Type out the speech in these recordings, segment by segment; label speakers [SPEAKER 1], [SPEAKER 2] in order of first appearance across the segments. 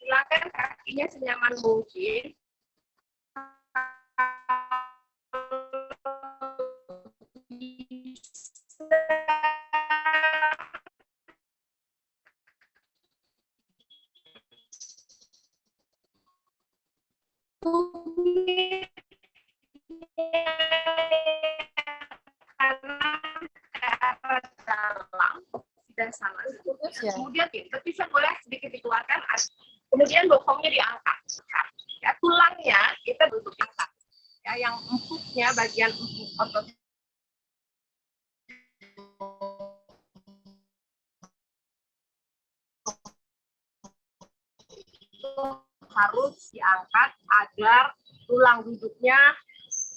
[SPEAKER 1] Silakan kakinya senyaman mungkin. Sudah sama. Kemudian bisa boleh sedikit dikeluarkan. Kemudian bokongnya diangkat. Ya, tulangnya kita duduk angkat. Ya, yang empuknya bagian empuk otot harus diangkat agar tulang duduknya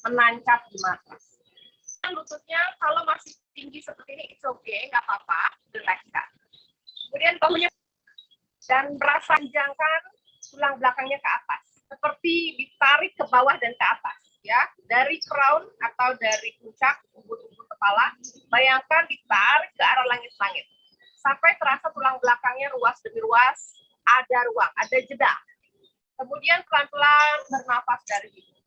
[SPEAKER 1] menancap di matras. Lututnya kalau masih tinggi seperti ini, it's okay, nggak apa-apa, relaxkan. Kemudian bahunya dan panjangkan tulang belakangnya ke atas, seperti ditarik ke bawah dan ke atas, ya, dari crown atau dari puncak ubun-ubun kepala. Bayangkan ditarik ke arah langit-langit, sampai terasa tulang belakangnya ruas demi ruas, ada ruang, ada jeda. Kemudian pelan-pelan bernafas dari hidung.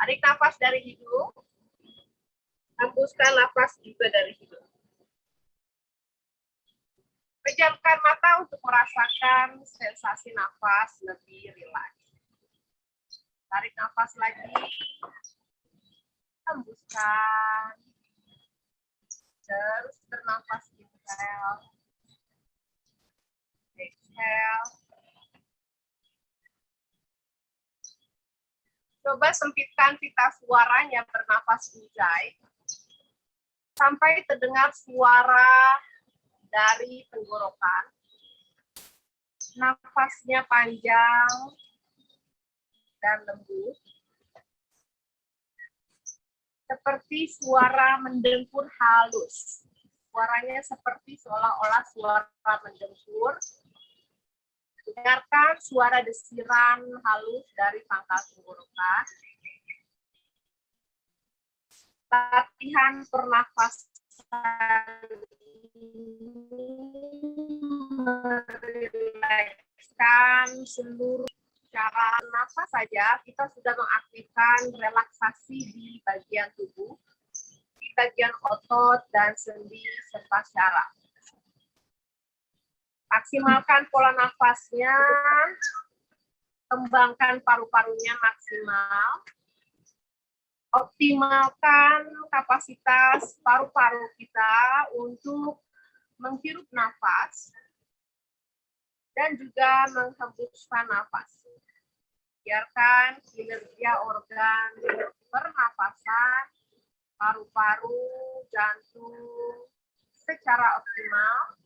[SPEAKER 1] Tarik nafas dari hidung, hembuskan nafas juga dari hidung. Pejamkan mata untuk merasakan sensasi nafas lebih rileks. Tarik nafas lagi, hembuskan. Terus bernafas, inhale, exhale. Coba sempitkan pita suaranya bernafas ujai sampai terdengar suara dari tenggorokan. Nafasnya panjang dan lembut. Seperti suara mendengkur halus. Suaranya seperti seolah-olah suara mendengkur. Dengarkan suara desiran halus dari pangkal tenggorokan. Latihan pernafasan merilekskan seluruh cara nafas saja. Kita sudah mengaktifkan relaksasi di bagian tubuh, di bagian otot dan sendi serta syaraf. Maksimalkan pola nafasnya, kembangkan paru-parunya maksimal, optimalkan kapasitas paru-paru kita untuk menghirup nafas dan juga menghembuskan nafas. Biarkan kinerja organ pernafasan, paru-paru, jantung secara optimal.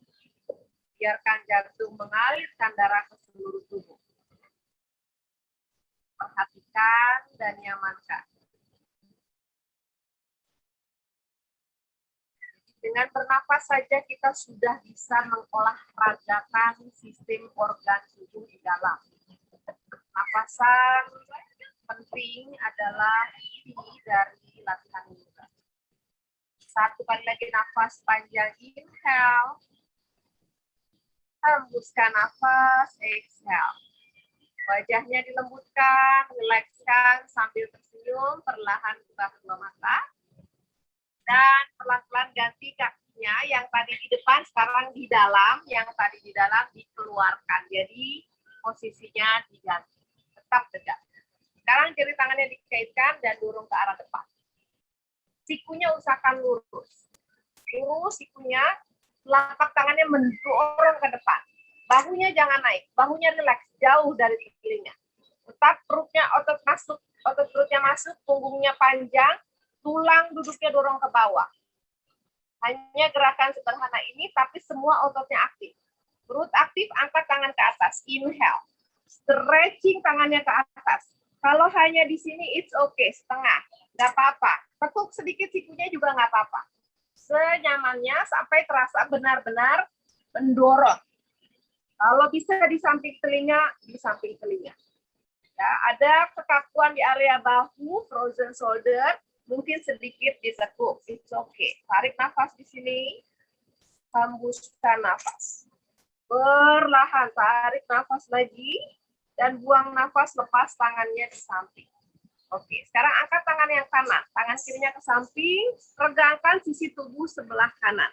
[SPEAKER 1] Biarkan jantung mengalirkan darah ke seluruh tubuh. Perhatikan dan nyamankan. Dengan bernafas saja kita sudah bisa mengolahragakan sistem organ tubuh di dalam. Nafasan penting adalah inti dari latihan ini. Satu kali lagi nafas panjang, inhale. Hembuskan nafas, exhale. Wajahnya dilembutkan, rilekskan sambil tersenyum, perlahan buka kedua mata. Dan pelan-pelan ganti kakinya, yang tadi di depan sekarang di dalam, yang tadi di dalam dikeluarkan. Jadi posisinya diganti, tetap tegak. Sekarang jari tangannya dikaitkan dan dorong ke arah depan. Sikunya usahakan lurus. Lurus sikunya, telapak tangannya mendorong ke depan. Bahunya jangan naik, bahunya rileks, jauh dari telinga. Tetap perutnya otot perutnya masuk, punggungnya panjang, tulang duduknya dorong ke bawah. Hanya gerakan sederhana ini, tapi semua ototnya aktif. Perut aktif, angkat tangan ke atas, inhale. Stretching tangannya ke atas. Kalau hanya di sini, it's okay, setengah, nggak apa-apa. Tekuk sedikit sikunya juga nggak apa-apa. Senyamannya sampai terasa benar-benar mendorong. Kalau bisa di samping telinga, di samping telinga. Ya, ada kekakuan di area bahu, frozen shoulder, mungkin sedikit ditekuk, it's okay. Tarik nafas di sini, hembuskan nafas. Perlahan tarik nafas lagi dan buang nafas, lepas tangannya di samping. Oke, sekarang angkat tangan yang kanan, tangan kirinya ke samping, regangkan sisi tubuh sebelah kanan.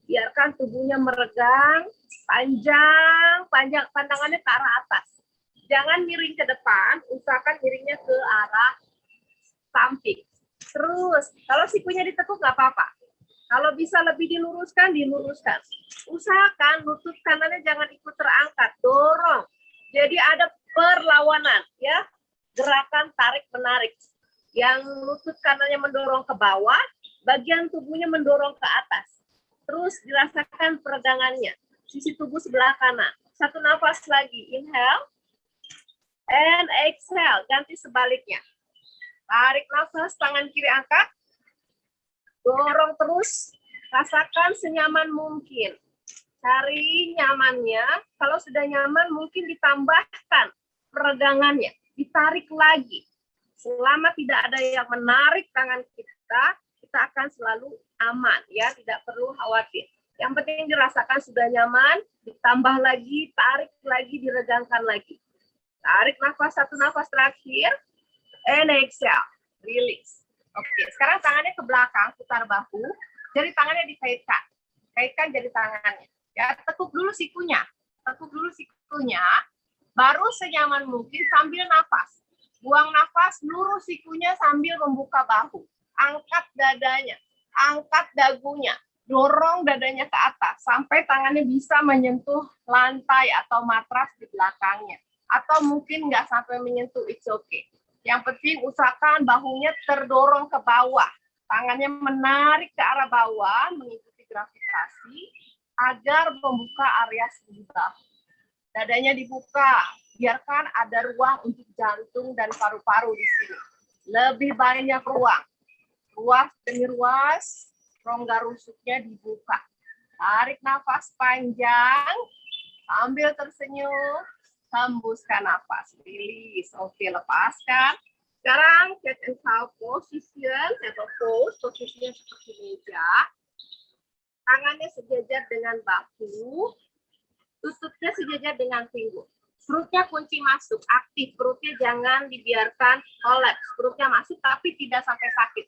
[SPEAKER 1] Biarkan tubuhnya meregang, panjang, pandangannya ke arah atas. Jangan miring ke depan, usahakan miringnya ke arah samping. Terus, kalau sikunya ditekuk nggak apa-apa. Kalau bisa lebih diluruskan, diluruskan. Usahakan lutut kanannya jangan ikut terangkat, dorong. Jadi ada perlawanan, ya. Gerakan tarik-menarik. Yang lutut kanannya mendorong ke bawah, bagian tubuhnya mendorong ke atas. Terus dirasakan peregangannya. Sisi tubuh sebelah kanan. Satu nafas lagi, inhale. And exhale, ganti sebaliknya. Tarik nafas, tangan kiri angkat. Dorong terus, rasakan senyaman mungkin. Cari nyamannya, kalau sudah nyaman mungkin ditambahkan peregangannya, ditarik lagi. Selama tidak ada yang menarik tangan kita akan selalu aman, ya, tidak perlu khawatir. Yang penting dirasakan sudah nyaman, ditambah lagi, tarik lagi, diregangkan lagi. Tarik nafas, satu nafas terakhir, and exhale, release. Oke, sekarang tangannya ke belakang, putar bahu, jari tangannya dikaitkan. Kaitkan jari tangannya. Ya, tekuk dulu sikunya. Tekuk dulu sikunya, baru senyaman mungkin sambil nafas. Buang nafas, lurus sikunya sambil membuka bahu. Angkat dadanya, angkat dagunya, dorong dadanya ke atas sampai tangannya bisa menyentuh lantai atau matras di belakangnya. Atau mungkin nggak sampai menyentuh, it's okay. Yang penting usahakan bahunya terdorong ke bawah. Tangannya menarik ke arah bawah, mengikuti gravitasi, agar membuka area sendi bahu. Dadanya dibuka, biarkan ada ruang untuk jantung dan paru-paru di sini. Lebih banyak ruang. Ruas demi ruas, rongga rusuknya dibuka. Tarik nafas panjang, sambil tersenyum, hembuskan nafas, release. Oke, lepaskan. Sekarang cat and cow position atau pose, posisinya seperti meja. Tangannya sejajar dengan bahu, tutupnya sejajar dengan pinggul. Perutnya kunci masuk, aktif. Perutnya jangan dibiarkan collapse. Perutnya masuk tapi tidak sampai sakit.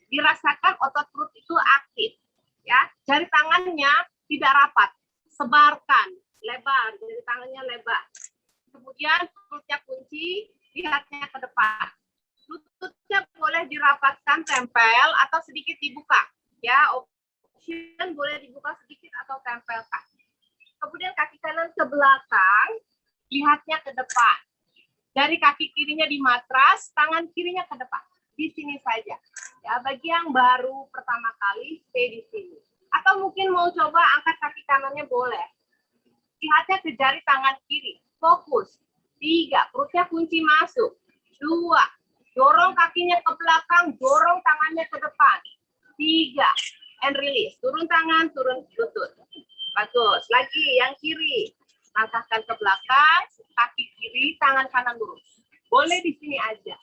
[SPEAKER 1] Dirasakan otot perut itu aktif. Ya, jari tangannya tidak rapat. Sebarkan, lebar. Jari tangannya lebar. Kemudian perutnya kunci, lihatnya ke depan. Lututnya boleh dirapatkan, tempel atau sedikit dibuka. Ya, option boleh dibuka sedikit atau tempelkan. Kemudian kaki kanan ke belakang, lihatnya ke depan. Dari kaki kirinya di matras, tangan kirinya ke depan. Di sini saja. Ya, bagi yang baru pertama kali, stay di sini. Atau mungkin mau coba angkat kaki kanannya boleh. Lihatnya ke jari tangan kiri. Fokus. 3, perutnya kunci masuk. 2, dorong kakinya ke belakang, dorong tangannya ke depan. 3, and release. Turun tangan, turun lutut. Bagus. Lagi yang kiri. Langkahkan ke belakang, kaki kiri, tangan kanan lurus. Boleh di sini aja.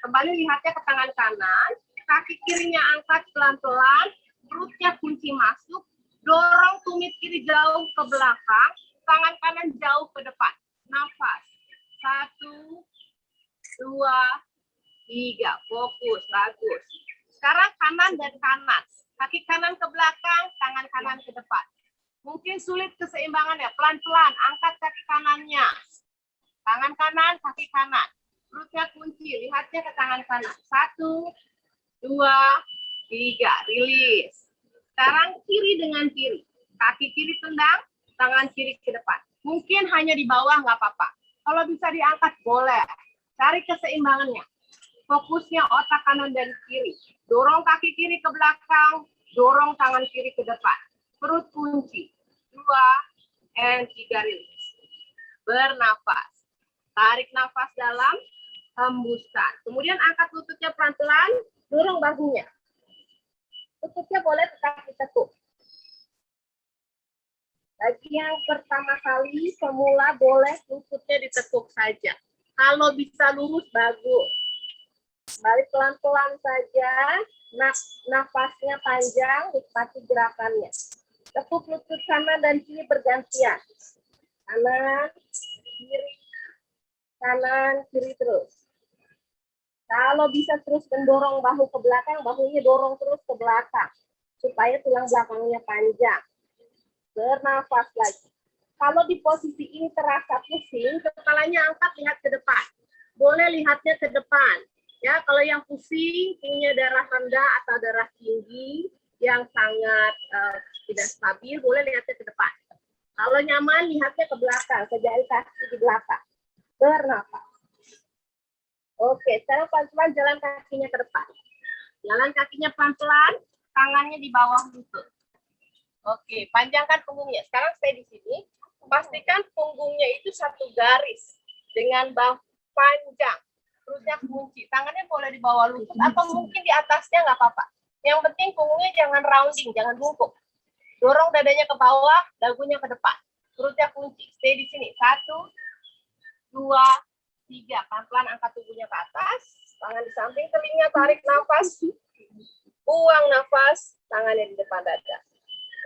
[SPEAKER 1] Kembali lihatnya ke tangan kanan, kaki kirinya angkat pelan-pelan, perutnya kunci masuk, dorong tumit kiri jauh ke belakang, tangan kanan jauh ke depan. Nafas. 1, 2, 3. Fokus. Bagus. Sekarang kanan dan kanan. Kaki kanan ke belakang, tangan kanan ke depan. Mungkin sulit keseimbangannya. Pelan-pelan, angkat kaki kanannya. Tangan kanan, kaki kanan. Perutnya kunci, lihatnya ke tangan kanan. 1, 2, 3. Rilis. Sekarang kiri dengan kiri. Kaki kiri tendang, tangan kiri ke depan. Mungkin hanya di bawah, nggak apa-apa. Kalau bisa diangkat, boleh. Cari keseimbangannya. Fokusnya otak kanan dan kiri. Dorong kaki kiri ke belakang, dorong tangan kiri ke depan. Perut kunci. 2, and 3 rilis. Bernafas. Tarik nafas dalam, hembuskan. Kemudian angkat lututnya pelan-pelan, dorong bahunya. Lututnya boleh tetap ditekuk. Bagi yang pertama kali, semula boleh lututnya ditekuk saja. Kalau bisa lurus, bagus. Balik pelan-pelan saja, nafasnya panjang, nikmati gerakannya. Tekuk lutut kanan dan kiri bergantian. Kanan, kiri, kanan, kiri terus. Kalau bisa terus mendorong bahu ke belakang, bahunya dorong terus ke belakang. Supaya tulang belakangnya panjang. Bernafas lagi. Kalau di posisi ini terasa pusing, kepalanya angkat lihat ke depan. Boleh lihatnya ke depan. Ya, kalau yang pusing, punya darah rendah atau darah tinggi yang sangat tidak stabil, boleh lihatnya ke depan. Kalau nyaman, lihatnya ke belakang, ke jari kaki di belakang. Bernafas. Oke, sekarang pelan-pelan jalan kakinya ke depan. Jalan kakinya pelan-pelan, tangannya di bawah lutut. Oke, panjangkan punggungnya. Sekarang stay di sini. Pastikan punggungnya itu satu garis dengan bahu panjang. Perutnya kunci. Tangannya boleh di bawah lutut atau mungkin di atasnya nggak apa-apa. Yang penting punggungnya jangan rounding, jangan bungkuk. Dorong dadanya ke bawah, dagunya ke depan. Perutnya kunci. Stay di sini. 1, 2, 3. Pelan-pelan angkat tubuhnya ke atas. Tangan di samping telinga, tarik nafas. Buang nafas, tangannya di depan dada.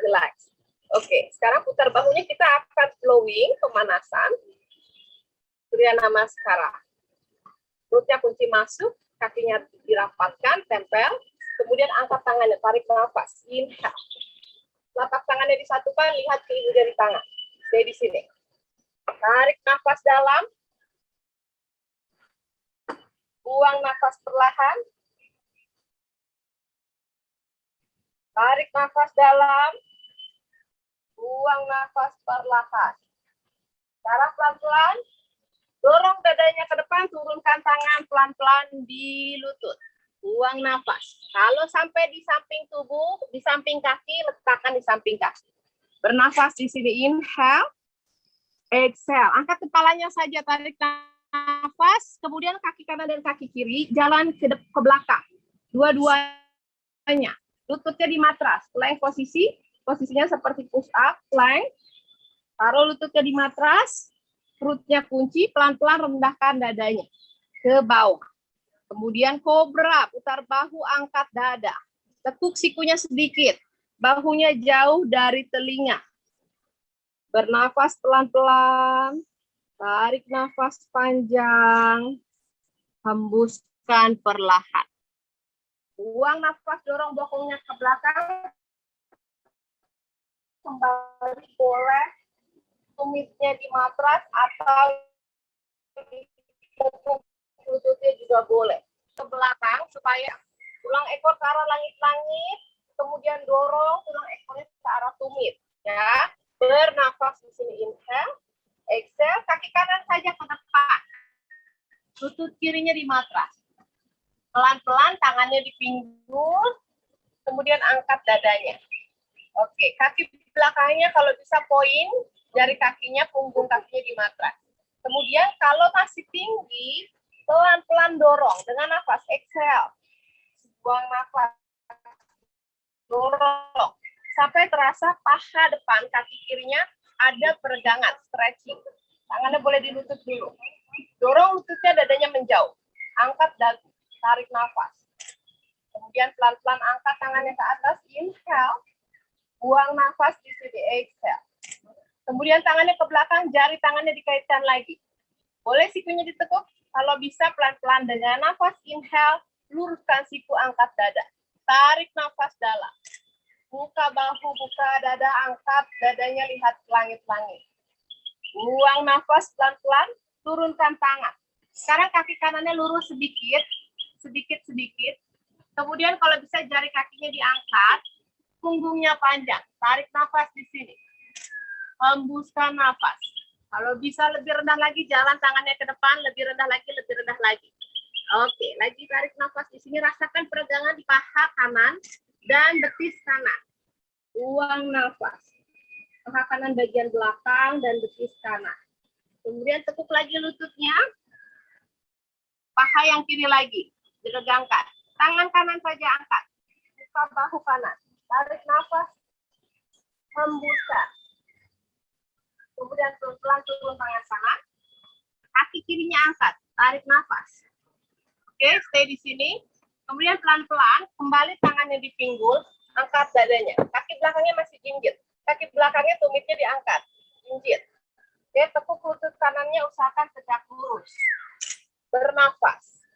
[SPEAKER 1] Relax. Oke, sekarang putar bahunya, kita akan flowing, pemanasan. Surya Namaskara. Perutnya kunci masuk, kakinya dirapatkan, tempel. Kemudian angkat tangannya, tarik nafas. Inhale. Telapak tangannya disatukan, lihat ke ibu jari tangan. Stay di sini. Tarik nafas dalam. Buang nafas perlahan. Tarik nafas dalam. Buang nafas perlahan. Cara pelan-pelan. Dorong dadanya ke depan, turunkan tangan pelan-pelan di lutut. Buang nafas. Kalau sampai di samping tubuh, di samping kaki, letakkan di samping kaki. Bernafas di sini. Inhale. Exhale. Angkat kepalanya saja, tarik nafas. Kemudian kaki kanan dan kaki kiri, jalan ke belakang. Dua-duanya. Lututnya di matras. Plank posisi. Posisinya seperti push up, plank. Taruh lututnya di matras. Perutnya kunci, pelan-pelan rendahkan dadanya ke bawah. Kemudian kobra, putar bahu, angkat dada. Tekuk sikunya sedikit. Bahunya jauh dari telinga. Bernafas pelan-pelan. Tarik nafas panjang. Hembuskan perlahan. Buang nafas, dorong bokongnya ke belakang. Kembali boleh tumitnya di matras atau di lututnya juga boleh. Ke belakang supaya tulang ekor ke arah langit-langit, kemudian dorong tulang ekornya ke arah tumit. Ya, bernafas di sini. Inhale, exhale, kaki kanan saja ke depan. Lutut kirinya di matras. Pelan-pelan tangannya di pinggul, kemudian angkat dadanya. Oke, kaki belakangnya kalau bisa poin, jari kakinya, punggung kakinya di matras. Kemudian kalau masih tinggi, pelan-pelan dorong dengan nafas. Exhale. Buang nafas. Dorong. Sampai terasa paha depan, kaki kirinya ada peregangan, stretching. Tangannya boleh di lutut dulu. Dorong lututnya, dadanya menjauh. Angkat dagu, tarik nafas. Kemudian pelan-pelan angkat tangannya ke atas. Inhale. Buang nafas di sini, exhale. Kemudian tangannya ke belakang, jari tangannya dikaitkan lagi. Boleh sikunya ditekuk, kalau bisa pelan-pelan dengan nafas. Inhale, luruskan siku, angkat dada. Tarik nafas dalam. Buka bahu, buka dada, angkat dadanya, lihat ke langit-langit. Buang nafas pelan-pelan, turunkan tangan. Sekarang kaki kanannya lurus sedikit, sedikit-sedikit. Kemudian kalau bisa jari kakinya diangkat, punggungnya panjang, tarik nafas di sini. Hembuskan nafas. Kalau bisa lebih rendah lagi, jalan tangannya ke depan, lebih rendah lagi, lebih rendah lagi. Oke, lagi tarik nafas di sini, rasakan peregangan di paha kanan dan betis kanan. Buang nafas. Paha kanan bagian belakang dan betis kanan. Kemudian tekuk lagi lututnya. Paha yang kiri lagi, diregangkan. Tangan kanan saja angkat. Buka bahu kanan. Tarik nafas, hembuskan. Kemudian pelan-pelan turun tangan kanan. Kaki kirinya angkat, tarik nafas. Oke, stay di sini. Kemudian pelan-pelan, kembali tangannya di pinggul, angkat dadanya. Kaki belakangnya masih jinjit. Kaki belakangnya tumitnya diangkat, jinjit. Oke, usahakan tegak lurus. Bernafas.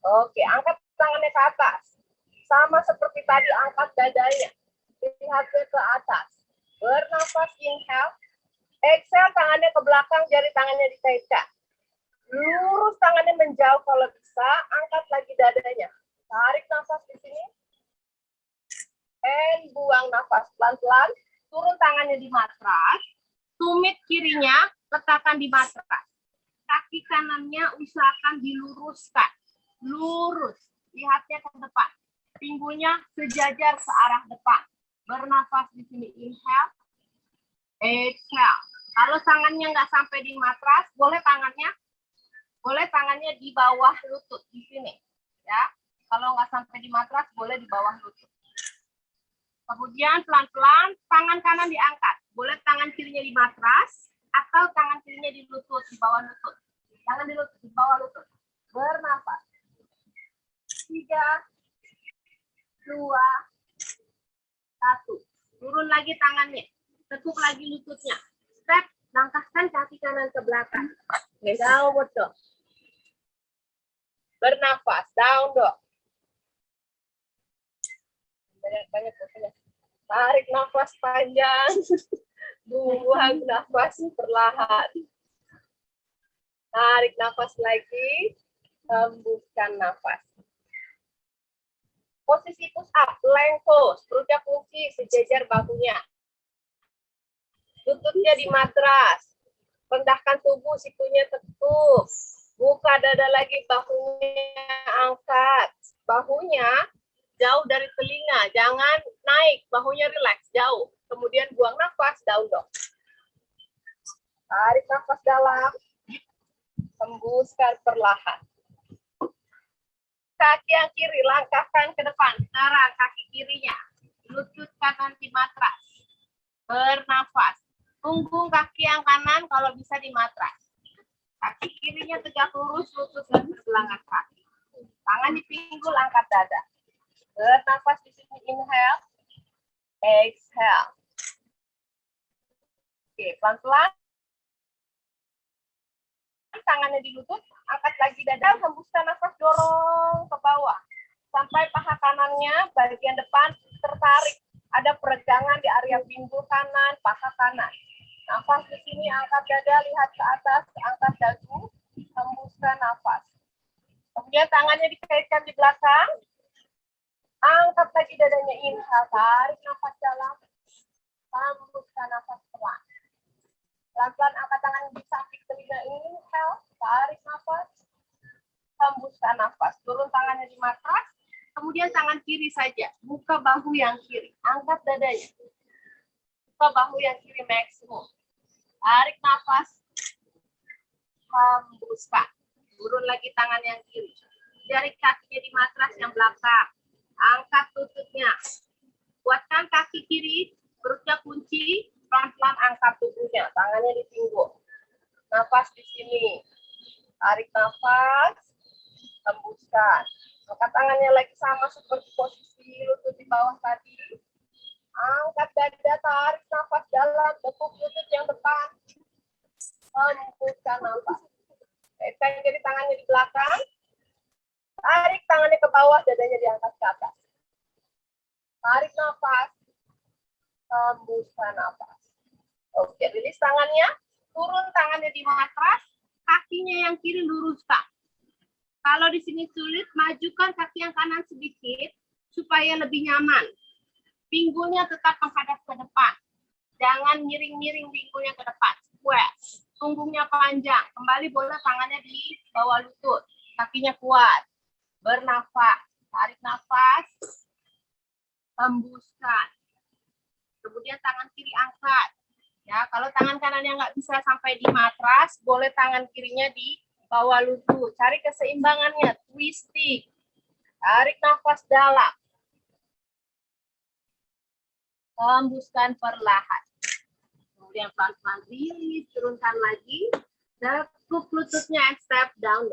[SPEAKER 1] Oke, angkat tangannya ke atas. Sama seperti tadi, angkat dadanya. Lihatnya ke atas. Bernafas, inhale. Exhale, tangannya ke belakang, jari tangannya dikaitkan. Lurus tangannya menjauh kalau bisa, angkat lagi dadanya. Tarik nafas di sini. And buang nafas pelan-pelan. Turun tangannya di matras. Tumit kirinya letakkan di matras. Kaki kanannya usahakan diluruskan. Lurus. Lihatnya ke depan. Pinggulnya sejajar ke arah depan. Bernafas di sini. Inhale. Exhale. Kalau tangannya nggak sampai di matras, boleh tangannya di bawah lutut di sini. Ya. Kalau nggak sampai di matras, boleh di bawah lutut. Kemudian pelan-pelan tangan kanan diangkat. Boleh tangan kirinya di matras atau tangan kirinya di lutut, di bawah lutut. Jangan di lutut, di bawah lutut. Bernafas. 3, 2, 1. Turun lagi tangannya. Tekuk lagi lututnya. Step, langkahkan kaki kanan ke belakang. Downward dog. Bernafas, down dog. Banyak. Tarik nafas panjang. Buang nafas perlahan. Tarik nafas lagi. Hembuskan nafas. Posisi push up, plank pose. Perutnya kunci, sejajar bahunya. Lututnya di matras. Rendahkan tubuh, sikunya tekuk. Buka dada lagi, bahunya angkat. Bahunya jauh dari telinga, jangan naik, bahunya rileks, jauh. Kemudian buang nafas, down dog. Tarik nafas dalam, hembuskan perlahan. Kaki yang kiri, langkahkan ke depan, sekarang kaki kirinya. Lutut kanan di matras. Bernafas. Punggung kaki yang kanan kalau bisa di matras. Kaki kirinya tegak lurus, lutut dan berbelakang kaki. Tangan di pinggul, angkat dada. Bernafas di sini, inhale, exhale. Oke, pelan-pelan. Tangannya di lutut, angkat lagi dada, hembuskan nafas, dorong ke bawah. Sampai paha kanannya, bagian depan tertarik. Ada peregangan di area pinggul kanan, paha kanan. Nafas di sini, angkat dada, lihat ke atas, angkat dagu, hembuskan nafas. Kemudian tangannya dikaitkan di belakang. Angkat lagi dadanya, inhale, tarik nafas dalam, hembuskan nafas pelan. Pelan-pelan angkat tangan di samping telinga, inhale, tarik nafas, hembuskan nafas. Turun tangannya di matras, kemudian tangan kiri saja, buka bahu yang kiri, angkat dadanya. Buka bahu yang kiri maksimum. Tarik nafas, hembuskan. Turun lagi tangan yang kiri. Jari kakinya di matras yang belakang. Angkat lututnya. Kuatkan kaki kiri, perutnya kunci, pelan-pelan angkat tubuhnya, tangannya di pinggul. Nafas di sini. Tarik nafas, hembuskan. Angkat tangannya lagi sama seperti posisi lutut di bawah tadi. Angkat dada, tarik nafas dalam, tekuk lutut yang depan. Hembuskan nafas. Kaitkan jadi tangannya di belakang. Tarik tangannya ke bawah, dadanya diangkat ke atas. Tarik nafas. Hembuskan nafas. Oke, rilis tangannya. Turun tangannya di matras. Kakinya yang kiri luruskan. Kalau di sini sulit, majukan kaki yang kanan sedikit supaya lebih nyaman. Pinggulnya tetap menghadap ke depan. Jangan miring-miring pinggulnya ke depan. Square. Punggungnya panjang. Kembali boleh tangannya di bawah lutut. Kakinya kuat. Bernafas. Tarik nafas. Hembuskan. Kemudian tangan kiri angkat. Ya, kalau tangan kanannya nggak bisa sampai di matras, boleh tangan kirinya di bawah lutut. Cari keseimbangannya, twisting. Tarik nafas dalam. Hembuskan perlahan. Kemudian pelan-pelan rilis, turunkan lagi. Tekuk lututnya and step down.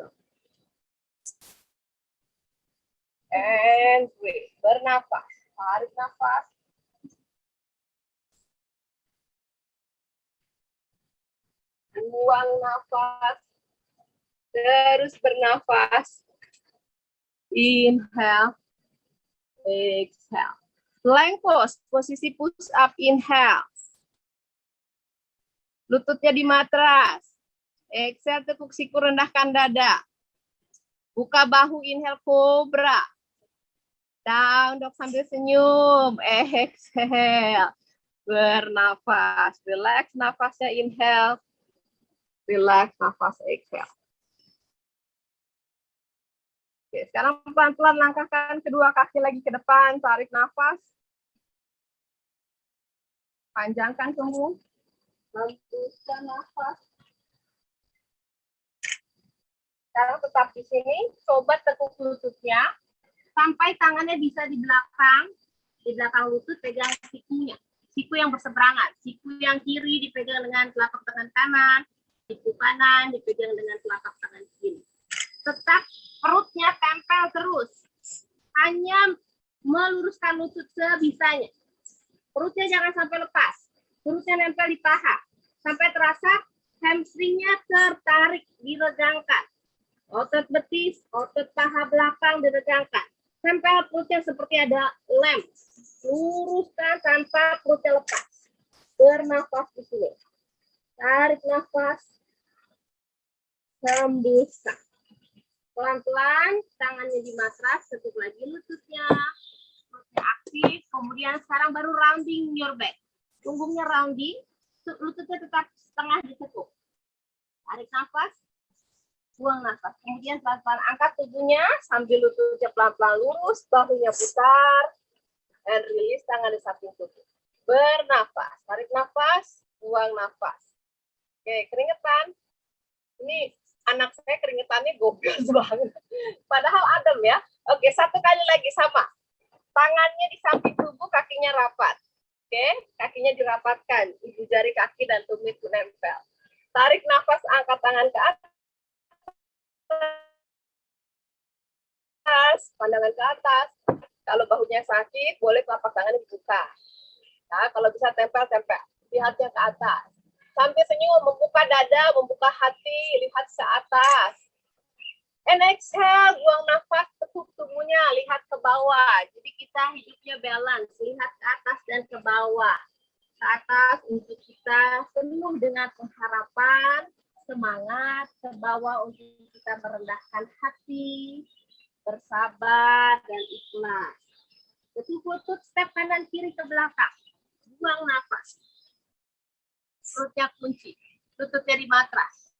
[SPEAKER 1] And breathe. Bernafas. Tarik nafas. buang nafas, terus bernafas, inhale, exhale. Plank pose, posisi push up, inhale. Lututnya di matras, exhale, tekuk siku, rendahkan dada. Buka bahu, inhale, cobra. Down dog sambil senyum, exhale. Bernafas, relax nafasnya, inhale. Relax nafas, exhale. Oke, sekarang pelan-pelan langkahkan kedua kaki lagi ke depan, tarik nafas. Panjangkan punggung. Hembuskan nafas. Sekarang tetap di sini, coba tekuk lututnya. Sampai tangannya bisa di belakang lutut, pegang sikunya. Siku yang berseberangan. Siku yang kiri dipegang dengan telapak tangan kanan, siku kanan dipegang dengan telapak tangan kiri. Tetap perutnya tempel terus. Hanya meluruskan lutut sebisanya. Perutnya jangan sampai lepas. Perutnya nempel di paha. Sampai terasa hamstringnya tertarik, diregangkan. Otot betis, otot paha belakang diregangkan. Tempel perutnya seperti ada lem. Luruskan tanpa perutnya lepas. Bernafas di sini. Tarik nafas. Hembuskan. Pelan-pelan, tangannya di matras, tekuk lagi lututnya. Perutnya aktif, kemudian sekarang baru rounding your back. Punggungnya rounding, lututnya tetap setengah ditekuk. Tarik nafas. Buang nafas. Kemudian pelan-pelan angkat tubuhnya sambil lututnya pelan-pelan lurus, bahunya putar, dan rilis tangan di samping tubuh. Bernafas. Tarik nafas, buang nafas. Oke, keringetan. Ini anak saya keringetannya goblos banget. Padahal adem ya. Oke, satu kali lagi sama. Tangannya di samping tubuh, kakinya rapat. Oke, kakinya dirapatkan. Ibu jari kaki dan tumit menempel. Tarik nafas, angkat tangan ke atas. Pandangan ke atas. Kalau bahunya sakit, boleh telapak tangan dibuka. Nah, kalau bisa tempel-tempel. Lihatnya ke atas. Sambil senyum, membuka dada, membuka hati, lihat ke atas. And exhale, buang nafas, tekuk tubuhnya, lihat ke bawah. Jadi kita hidupnya balance, lihat ke atas dan ke bawah. Ke atas untuk kita penuh dengan pengharapan, semangat, ke bawah untuk kita merendahkan hati, bersabar, dan ikhlas. Tekuk lutut, step kanan kiri ke belakang. Buang nafas. Perutnya kunci. Lututnya di matras.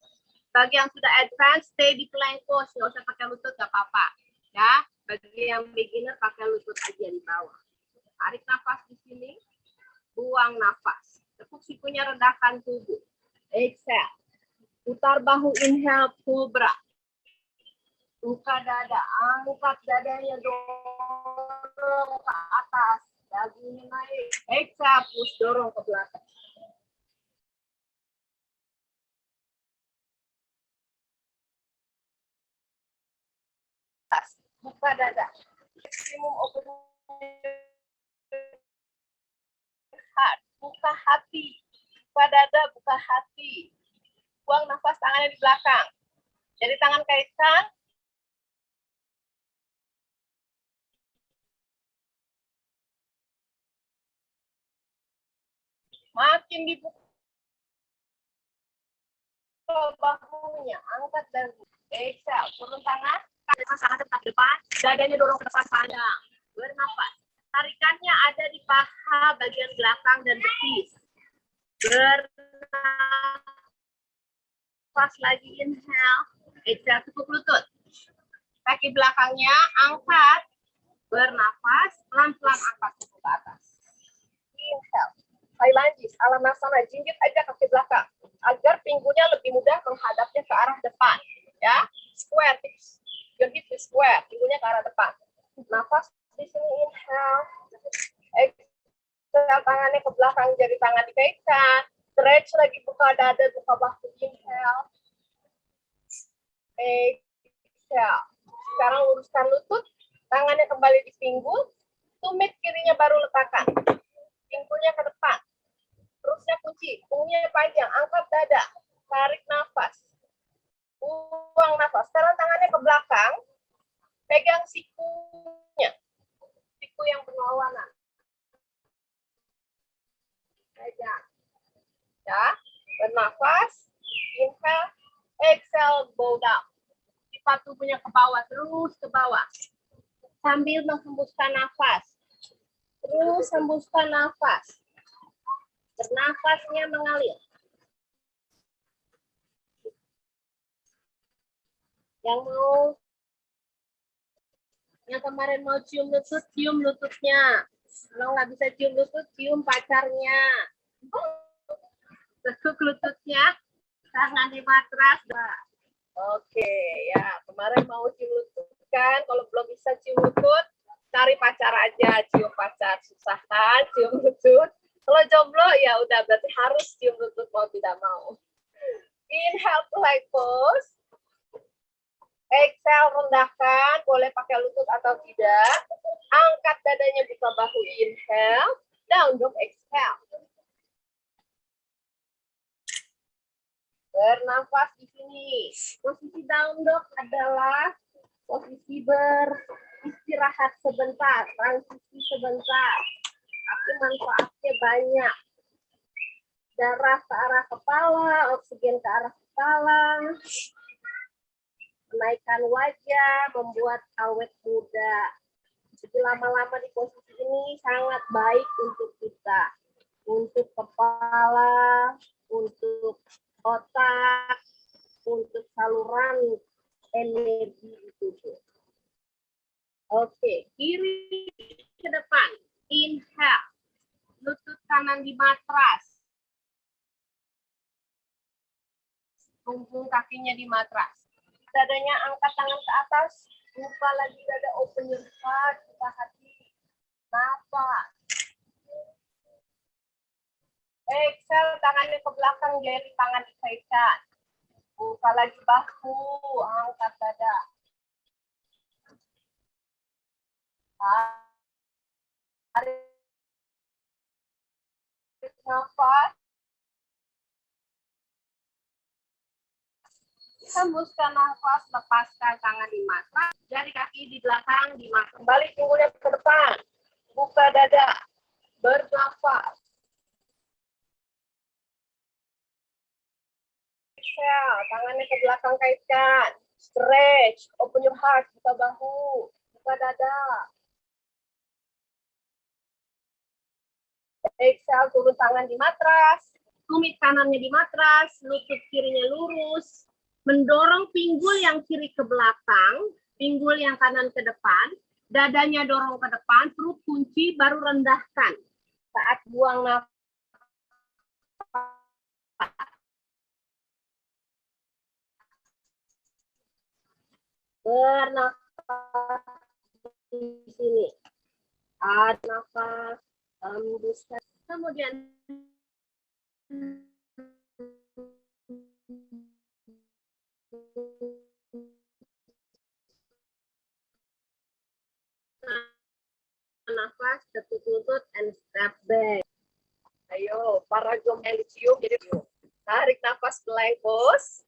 [SPEAKER 1] Bagi yang sudah advance, stay di plank pose. Nggak usah pakai lutut, nggak apa-apa. Ya, bagi yang beginner, pakai lutut aja di bawah. Tarik nafas di sini. Buang nafas. Tekuk sikunya, rendahkan tubuh. Exhale. Putar bahu, inhale, cobra. Buka dada, angkat dadanya, dorong ke atas. Dagunya naik. Exhale, push, dorong ke belakang. Buka dada. Maksimum open heart. Buka hati. Buka dada, buka hati. Buang nafas, tangannya di belakang. Jadi tangan kaitkan. Makin dibuka bahunya. Angkat dan exhale. Turun tangan. Tangan tetap depan. Dadanya dorong ke depan panjang. Bernafas. Tarikannya ada di paha bagian belakang dan betis. Bernafas lagi, inhale. Exhale, tekuk lutut. Kaki belakangnya angkat. Bernafas, pelan-pelan angkat ke atas. Inhale. Lunges, alanasana, jinjit aja kaki belakang. Agar pinggulnya lebih mudah menghadapnya ke arah depan. Ya, square. Your hip is square, pinggulnya ke arah depan. Nafas di sini, inhale. Exhale, tangannya ke belakang, jari tangan dikaitkan. Stretch lagi, buka dada, buka bahu, inhale. Exhale. Sekarang luruskan lutut, tangannya kembali di pinggul, tumit kirinya baru letakkan. Pinggulnya ke depan. Perutnya kunci, punggungnya panjang, angkat dada. Tarik nafas. Buang nafas. Sekarang tangannya ke belakang. Pegang sikunya. Siku yang berlawanan. Pegang. Ya. Bernafas. Inhale. Exhale. Bow down. Sifat tubuhnya ke bawah. Terus ke bawah. Sambil menghembuskan nafas. Terus hembuskan nafas. Bernafasnya mengalir. Yang kemarin mau cium lututnya. Kalau nggak bisa cium lutut, cium pacarnya. Tekuk lututnya, tangan di matras. Oke, ya. Kemarin mau cium lutut kan? Kalau belum bisa cium lutut, cari pacar aja. Cium pacar susah kan? Cium lutut. Kalau jomblo ya udah berarti harus cium lutut mau tidak mau. Inhale plank pose. Exhale rendahkan, boleh pakai lutut atau tidak. Angkat dadanya, buka bahu. Inhale, down dog. Exhale. Bernafas di sini. Posisi down dog adalah posisi beristirahat sebentar, transisi sebentar. Tapi manfaatnya banyak. Darah ke arah kepala, oksigen ke arah kepala. Menaikkan wajah, membuat awet muda. Jadi lama-lama di posisi ini sangat baik untuk kita. Untuk kepala, untuk otak, untuk saluran energi di tubuh. Oke, kiri ke depan. Inhale. Lutut kanan di matras. Punggung kakinya di matras. Dadanya angkat tangan ke atas. Buka lagi dada, open your heart. Buka hati. Nafas. Exhale, tangannya ke belakang, jari tangan dikaitkan. Buka lagi bahu, angkat dada. Tarik nafas. Hembuskan nafas, lepaskan tangan di matras, jari kaki di belakang, di matras. Kembali pinggulnya ke depan. Buka dada. Bernafas. Exhale, tangannya ke belakang kaitkan. Stretch, open your heart, buka bahu, buka dada. Exhale, turun tangan di matras. Tumit kanannya di matras, lutut kirinya lurus. Mendorong pinggul yang kiri ke belakang, pinggul yang kanan ke depan, dadanya dorong ke depan, perut kunci, baru rendahkan. Saat buang nafas. Bernafas di sini. Tarik nafas, hembuskan. Kemudian nafas, tekuk lutut, and step back. Ayo, para jom yang dicium, jadi tarik nafas plank pose.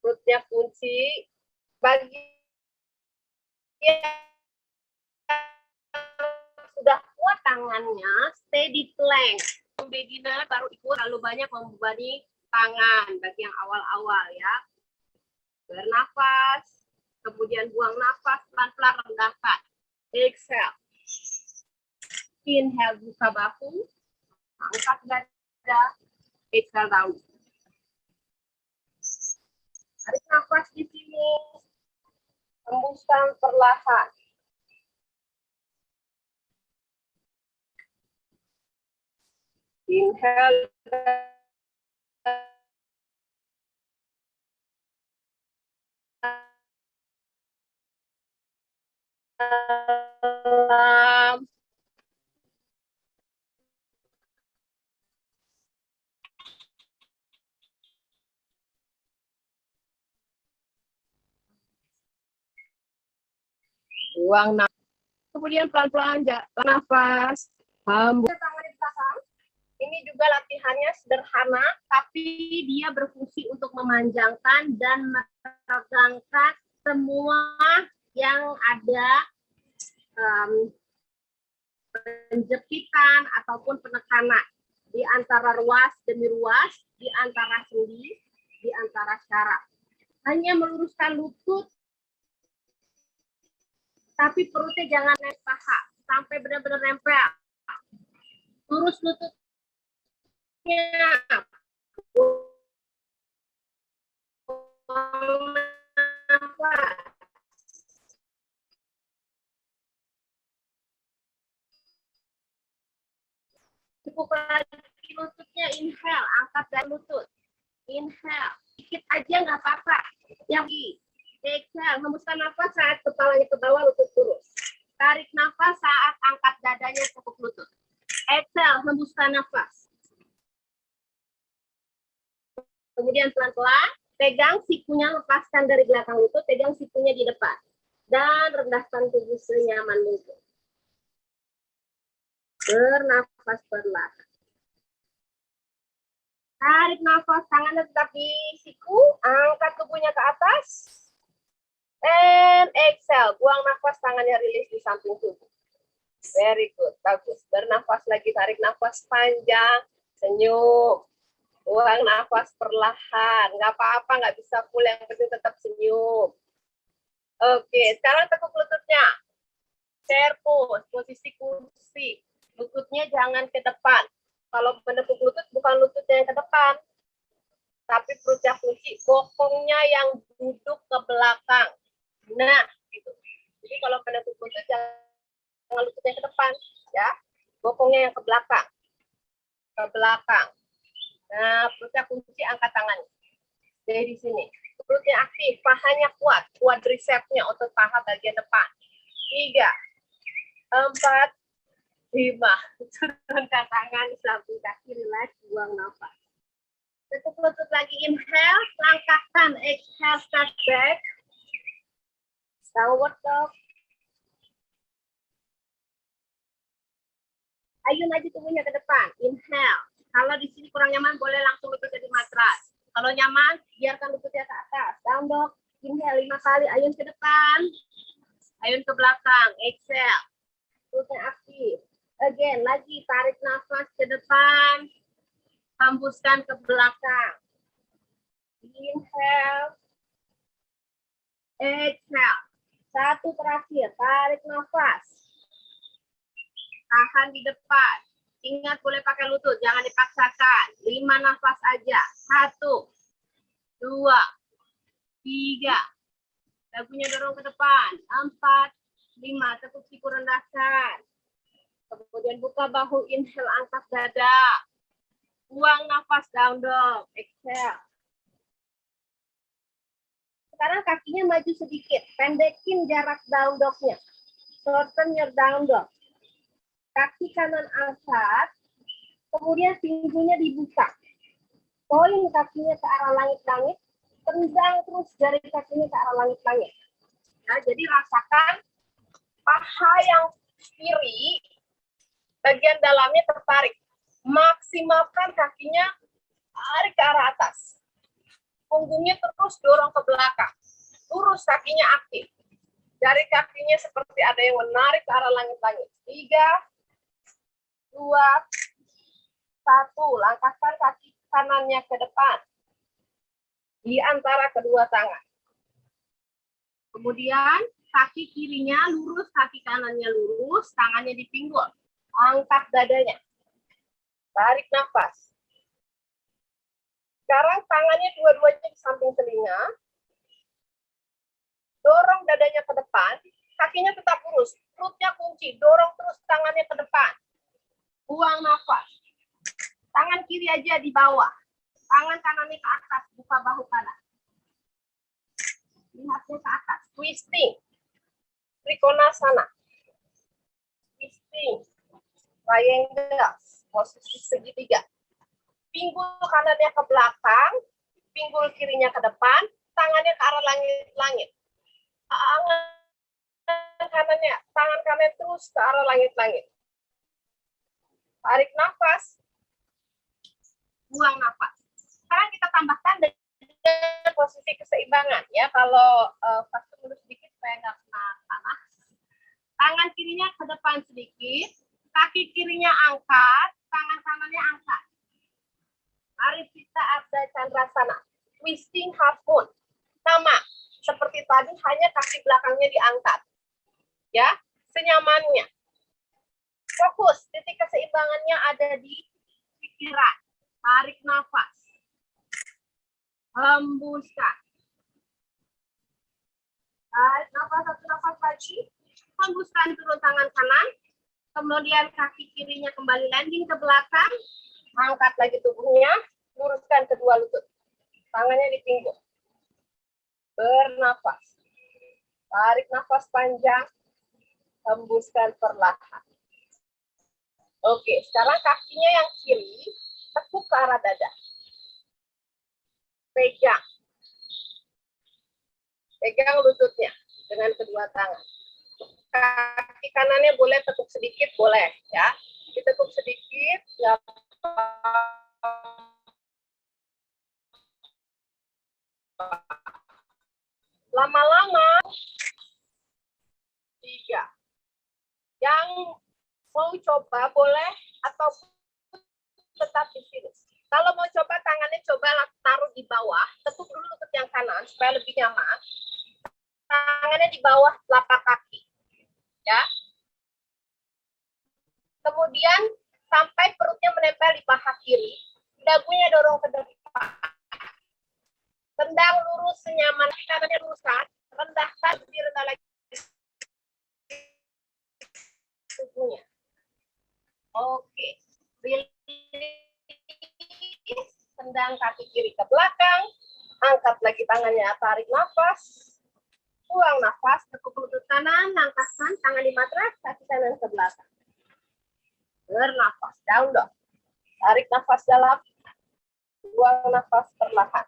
[SPEAKER 1] Perutnya kunci. Bagi yang sudah kuat tangannya, stay di plank. Beginner baru ikut, terlalu banyak membebani tangan bagi yang awal-awal ya. Bernafas, kemudian buang nafas, pelan-pelan rendahkan. Exhale. Inhale, buka bahu, angkat dada, exhale down. Tarik nafas di sini, hembuskan perlahan. Inhale. Buang nafas. Kemudian pelan-pelan nafas. Hembus tangan di belakang. Ini juga latihannya sederhana, tapi dia berfungsi untuk memanjangkan dan meregangkan semua yang ada penjepitan ataupun penekanan di antara ruas demi ruas, di antara sendi, di antara syaraf. Hanya meluruskan lutut, tapi perutnya jangan naik paha sampai benar-benar nempel. Lurus lututnya. Cukup lagi lututnya, inhale, angkat dari lutut. Inhale, dikit aja nggak apa-apa. Yang exhale, hembuskan nafas saat kepalanya ke bawah, lutut lurus. Tarik nafas saat angkat dadanya cukup lutut. Exhale, hembuskan nafas. Kemudian pelan-pelan, pegang sikunya, lepaskan dari belakang lutut, pegang sikunya di depan. Dan rendahkan tubuh senyaman mungkin. Bernafas perlahan. Tarik nafas, tangannya tetap di siku, angkat tubuhnya ke atas. And exhale, buang nafas, tangannya rilis di samping tubuh. Very good, bagus. Bernafas lagi, tarik nafas panjang, senyum. Buang nafas perlahan, nggak apa-apa, nggak bisa full, yang penting tetap senyum. Oke, sekarang tekuk lututnya. Chair pose, posisi kursi. Lututnya jangan ke depan. Kalau menekuk lutut, bukan lututnya yang ke depan, tapi perutnya kunci, bokongnya yang duduk ke belakang. Nah, gitu. Jadi kalau menekuk lutut, jangan lututnya ke depan, ya. Bokongnya yang ke belakang. Ke belakang. Nah, perutnya kunci, angkat tangan. Dari sini. Perutnya aktif, pahanya kuat. Quadricepsnya, otot paha bagian depan. 3, 4, 5. Turunkan tangan, samping kaki, relax, buang nafas. Tekuk lutut lagi, inhale, langkahkan, exhale, start back. Downward dog. Ayun aja tubuhnya ke depan, inhale. Kalau di sini kurang nyaman, boleh langsung lututnya di matras. Kalau nyaman, biarkan lututnya ke atas. Down dog, inhale 5 kali, ayun ke depan. Ayun ke belakang, exhale. Lututnya aktif. Again, lagi tarik nafas ke depan. Hembuskan ke belakang. Inhale. Exhale. Satu terakhir, tarik nafas. Tahan di depan. Ingat boleh pakai lutut, jangan dipaksakan. 5 nafas aja. 1, 2, 3. Dagunya dorong ke depan. 4, 5. Tekuk siku rendahkan. Kemudian buka bahu, inhale, angkat dada. Buang nafas, down dog. Exhale. Sekarang kakinya maju sedikit. Pendekin jarak down dog-nya. Shorten your down dog. Kaki kanan angkat, kemudian pinggulnya dibuka. Poin kakinya ke arah langit-langit, tendang terus jari kakinya ke arah langit-langit. Nah, jadi rasakan paha yang kiri, bagian dalamnya tertarik. Maksimalkan kakinya tarik ke arah atas. Punggungnya terus dorong ke belakang. Lurus, kakinya aktif. Jari kakinya seperti ada yang menarik ke arah langit-langit. 3, 2, 1. Langkahkan kaki kanannya ke depan. Di antara kedua tangan. Kemudian kaki kirinya lurus, kaki kanannya lurus, tangannya di pinggul. Angkat dadanya. Tarik nafas. Sekarang tangannya dua-duanya di samping telinga. Dorong dadanya ke depan. Kakinya tetap lurus. Perutnya kunci. Dorong terus tangannya ke depan. Buang nafas. Tangan kiri aja di bawah. Tangan kanannya ke atas. Buka bahu kanan. Lihatnya ke atas. Twisting. Trikonasana. Twisting. Triangle. Posisi segitiga. Pinggul kanannya ke belakang. Pinggul kirinya ke depan. Tangannya ke arah langit-langit. Tangan kanan terus ke arah langit-langit. Tarik nafas. buang nafas. Sekarang kita tambahkan dengan posisi keseimbangan ya. Kalau pas dulu sedikit supaya nggak kena tanah. Tangan kirinya ke depan sedikit, kaki kirinya angkat, tangan kanannya angkat. Mari kita Ardha Chandrasana, twisting half moon. Sama seperti tadi, hanya kaki belakangnya diangkat. Ya, senyamannya. Fokus, titik keseimbangannya ada di pikiran. Tarik nafas. Hembuskan. Tarik nafas, satu nafas lagi. Hembuskan, turun tangan kanan. Kemudian kaki kirinya kembali landing ke belakang. Angkat lagi tubuhnya. Luruskan kedua lutut. Tangannya di pinggul. Bernafas. Tarik nafas panjang. Hembuskan perlahan. Oke, sekarang kakinya yang kiri tekuk ke arah dada. Pegang. Pegang lututnya dengan kedua tangan. Kaki kanannya boleh tekuk sedikit, boleh ya. Ditekuk sedikit, nggak lama-lama. 3. Yang mau coba boleh atau tetap di sini. Kalau mau coba tangannya coba taruh di bawah, tekuk dulu lutut yang kanan supaya lebih nyaman. Tangannya di bawah telapak kaki. Ya. Kemudian sampai perutnya menempel di paha kiri, dagunya dorong ke depan. Tendang lurus senyaman, kanannya luruskan, rendahkan lebih rendah lagi tubuhnya. Oke. Tendang kaki kiri ke belakang, angkat lagi tangannya, tarik nafas, buang nafas, tekuk lutut kanan, langkahkan tangan di matras, kaki kanan ke belakang. Bernafas, down dog. Tarik nafas dalam, buang nafas perlahan.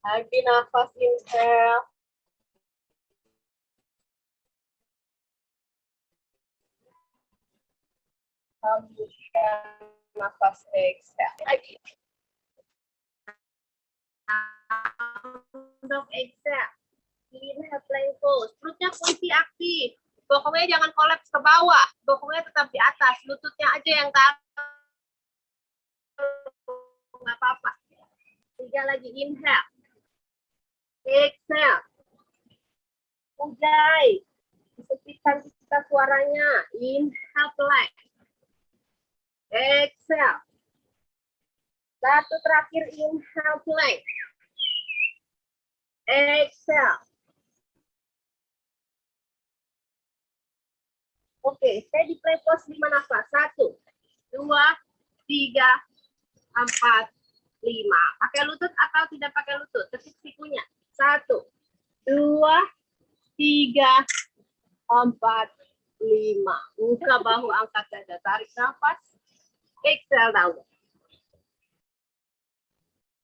[SPEAKER 1] Lagi nafas inhale. Hembuskan nafas exhale. Lagi. Untuk exhale. Inhale plank pose. Perutnya kunci aktif. Bokongnya jangan kolaps ke bawah. Bokongnya tetap di atas. Lututnya aja yang taruh. Nggak apa-apa. 3 lagi. Inhale. Exhale. Ujai. Disepitkan kita suaranya. Inhale plank. Exhale. Satu terakhir. Inhale plank. Exhale. Oke, saya di play pause 5 nafas. 1, 2, 3, 4, 5. Pakai lutut atau tidak pakai lutut? Ketik sikunya. 1, 2, 3, 4, 5. Buka bahu, angkat dada. Tarik nafas. Exhale down.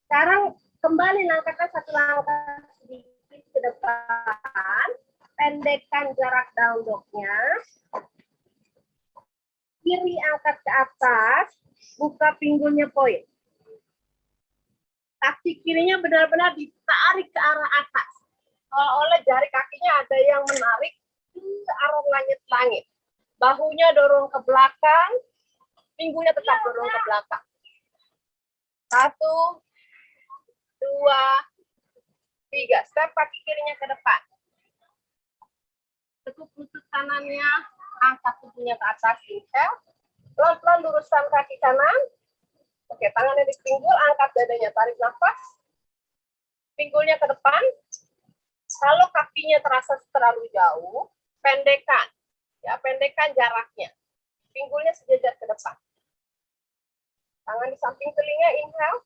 [SPEAKER 1] Sekarang kembali langkahkan satu langkah sedikit ke depan. Pendekkan jarak down dog-nya. Kiri angkat ke atas, buka pinggulnya poin. Kaki kirinya benar-benar ditarik ke arah atas. Seolah-olah jari kakinya ada yang menarik ke arah langit-langit. Bahunya dorong ke belakang, pinggulnya tetap dorong ke belakang. 1, 2, 3. Step kaki kirinya ke depan. Tekuk lutut kanannya, angkat tubuhnya ke atas, inhale. Pelan-pelan luruskan kaki kanan. Oke, tangannya di pinggul, angkat dadanya, tarik nafas. Pinggulnya ke depan. Kalau kakinya terasa terlalu jauh, pendekkan. Ya, pendekkan jaraknya. Pinggulnya sejajar ke depan. Tangan di samping telinga, inhale.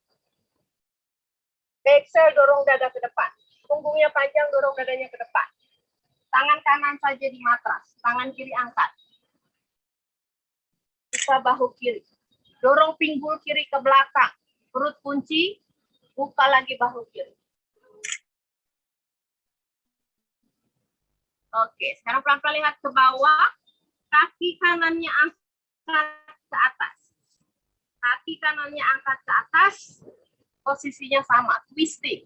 [SPEAKER 1] Exhale, dorong dada ke depan. Punggungnya panjang, dorong dadanya ke depan. Tangan kanan saja di matras, tangan kiri angkat. Buka bahu kiri. Dorong pinggul kiri ke belakang. Perut kunci, buka lagi bahu kiri. Oke, sekarang pelan-pelan lihat ke bawah. Kaki kanannya angkat ke atas. Kaki kanannya angkat ke atas. Posisinya sama, twisting.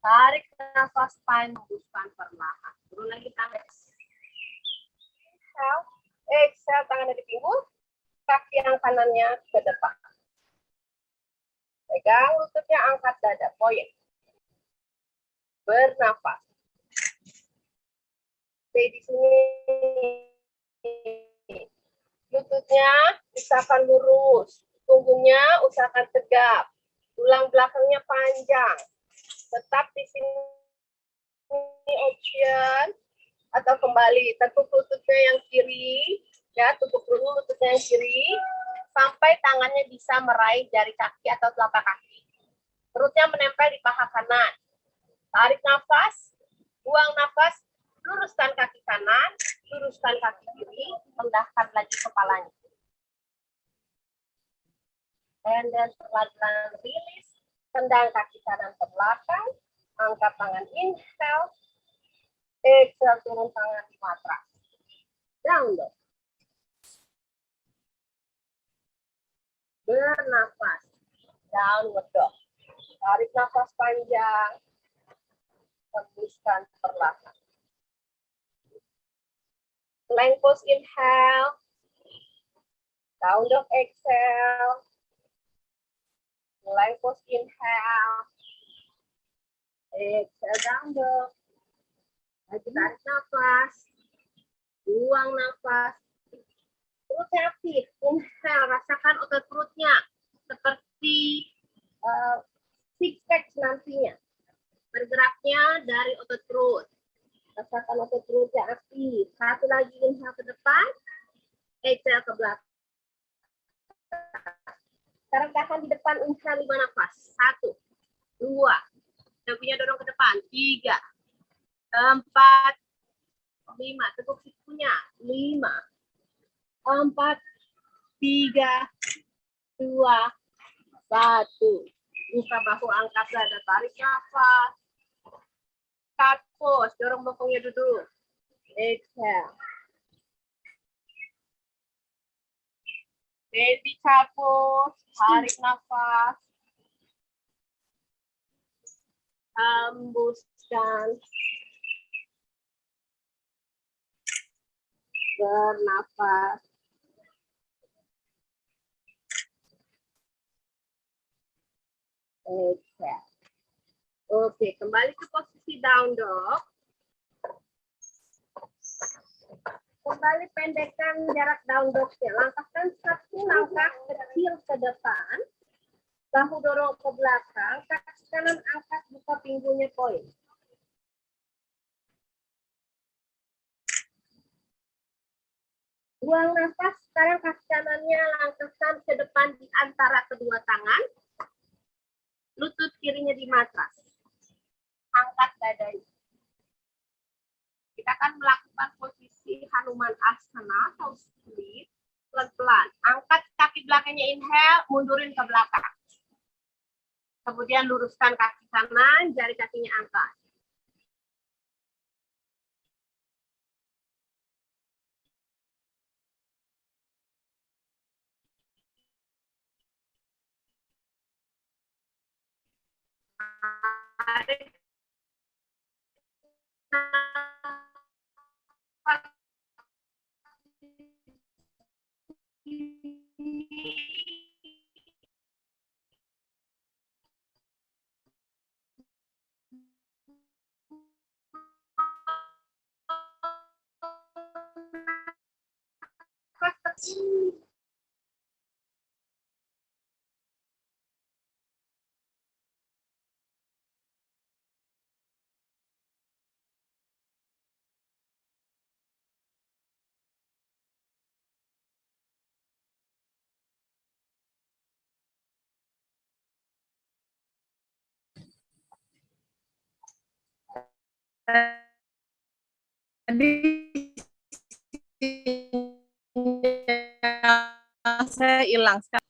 [SPEAKER 1] Tarik nafas panjang, hembuskan perlahan. Turun lagi tangan. Exhale, tangan di pinggul. Kaki yang kanannya ke depan. Pegang lututnya, angkat dada, koyak. Bernafas. Stay di sini. Lututnya usahakan lurus. Punggungnya usahakan tegap. Tulang belakangnya panjang. Tetap di sini option atau kembali tekuk lututnya yang kiri, ya, tekuk dulu lututnya yang kiri sampai tangannya bisa meraih jari kaki atau telapak kaki. Perutnya menempel di paha kanan. Tarik nafas, buang nafas, luruskan kaki kanan, luruskan kaki kiri, rendahkan lagi kepalanya. And then pelan-pelan rilis, tendang kaki kanan ke belakang, angkat tangan inhale, exhale, turun tangan di matras. Down dog. Bernafas. Downward dog. Tarik nafas panjang. Hembuskan perlahan. Plank pose inhale. Down dog exhale. Plank pose inhale. Exhale, down dog. Lagi tarik nafas. Buang nafas. Perutnya aktif. Inhale, rasakan otot perutnya. Seperti six pack nantinya. Bergeraknya dari otot perut. Rasakan otot perutnya aktif. Satu lagi, inhale ke depan. Exhale ke belakang. Sekarang tahan di depan, inhale 5 nafas. 1, 2. Dagunya dorong ke depan. 3, 4, 5. Tekuk sikunya. 5, 4, 3, 2, 1. Buka bahu, angkat dada, tarik nafas. Cut pose, dorong bokongnya duduk. Exhale. Baby cut pose, tarik nafas. Hembuskan. Bernafas. Exhale. Oke, kembali ke posisi down dog. Kembali pendekkan jarak down dog-nya. Langkahkan satu langkah kecil ke depan. Bahu dorong ke belakang. Kaki kanan angkat, buka pinggulnya poin. Buang nafas. Sekarang kaki kanannya langkahkan ke depan di antara kedua tangan. Lutut kirinya di matras. Angkat dadanya. Kita akan melakukan posisi Hanuman Asana atau split. Pelan-pelan. Angkat kaki belakangnya, inhale, mundurin ke belakang. Kemudian luruskan kaki kanan, jari kakinya angkat. Tarik saya hilang sekarang.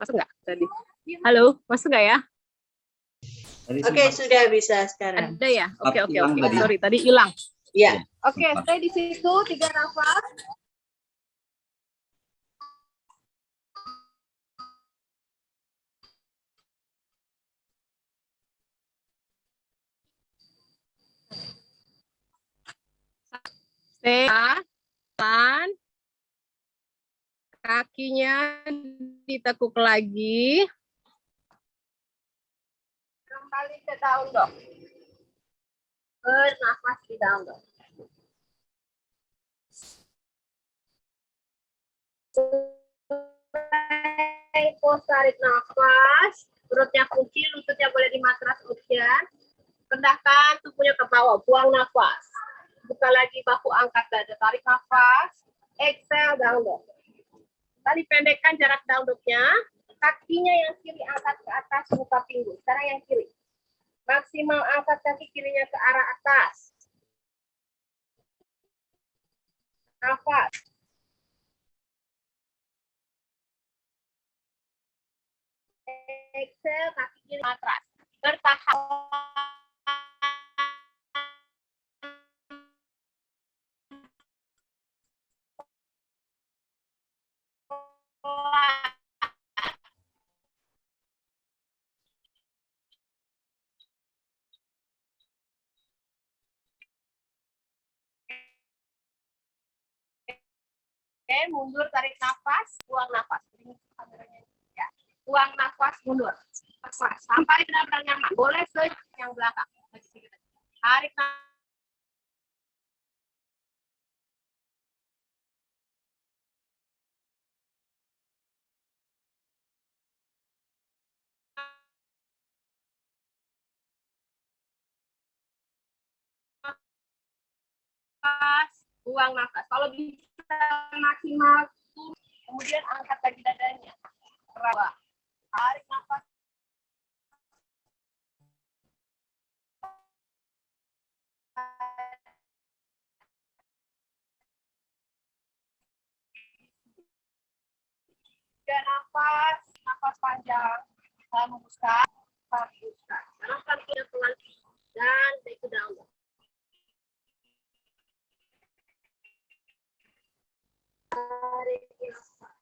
[SPEAKER 1] Masuk nggak tadi?
[SPEAKER 2] Halo, masuk nggak ya?
[SPEAKER 3] Oke, sudah bisa sekarang.
[SPEAKER 2] Ada ya? Oke.
[SPEAKER 4] Tadi.
[SPEAKER 2] Sorry, tadi hilang.
[SPEAKER 3] Ya.
[SPEAKER 1] Oke, stay di situ 3 nafas.
[SPEAKER 2] Stay, tahan. Kakinya ditekuk lagi.
[SPEAKER 1] Kembali ke down dog. Bernafas di down dog. Pose tarik nafas, perutnya kunci, lututnya boleh di matras ujian. Rendahkan tubuhnya ke bawah, buang nafas. Buka lagi bahu, angkat dada, tarik nafas. Exhale, down dog. Tadi pendekkan jarak down dognya. Kakinya yang kiri angkat ke atas, buka pinggul. Sekarang yang kiri. Maksimal angkat kaki kirinya ke arah atas. Nafas. Exhale, kaki kiri matras. Bertahan. Oke, mundur, tarik nafas, buang nafas. Ya. Buang nafas, mundur. Nafas. Sampai benar-benar nyaman. Boleh ke yang belakang. Tarik nafas. Buang nafas. Kalau bisa maksimal, kemudian angkat lagi dadanya. Rawa. Tarik nafas. Dan nafas panjang. Hembuskan, hembuskan. Arahkan kaki pelan dan take it down. Tarik nafas.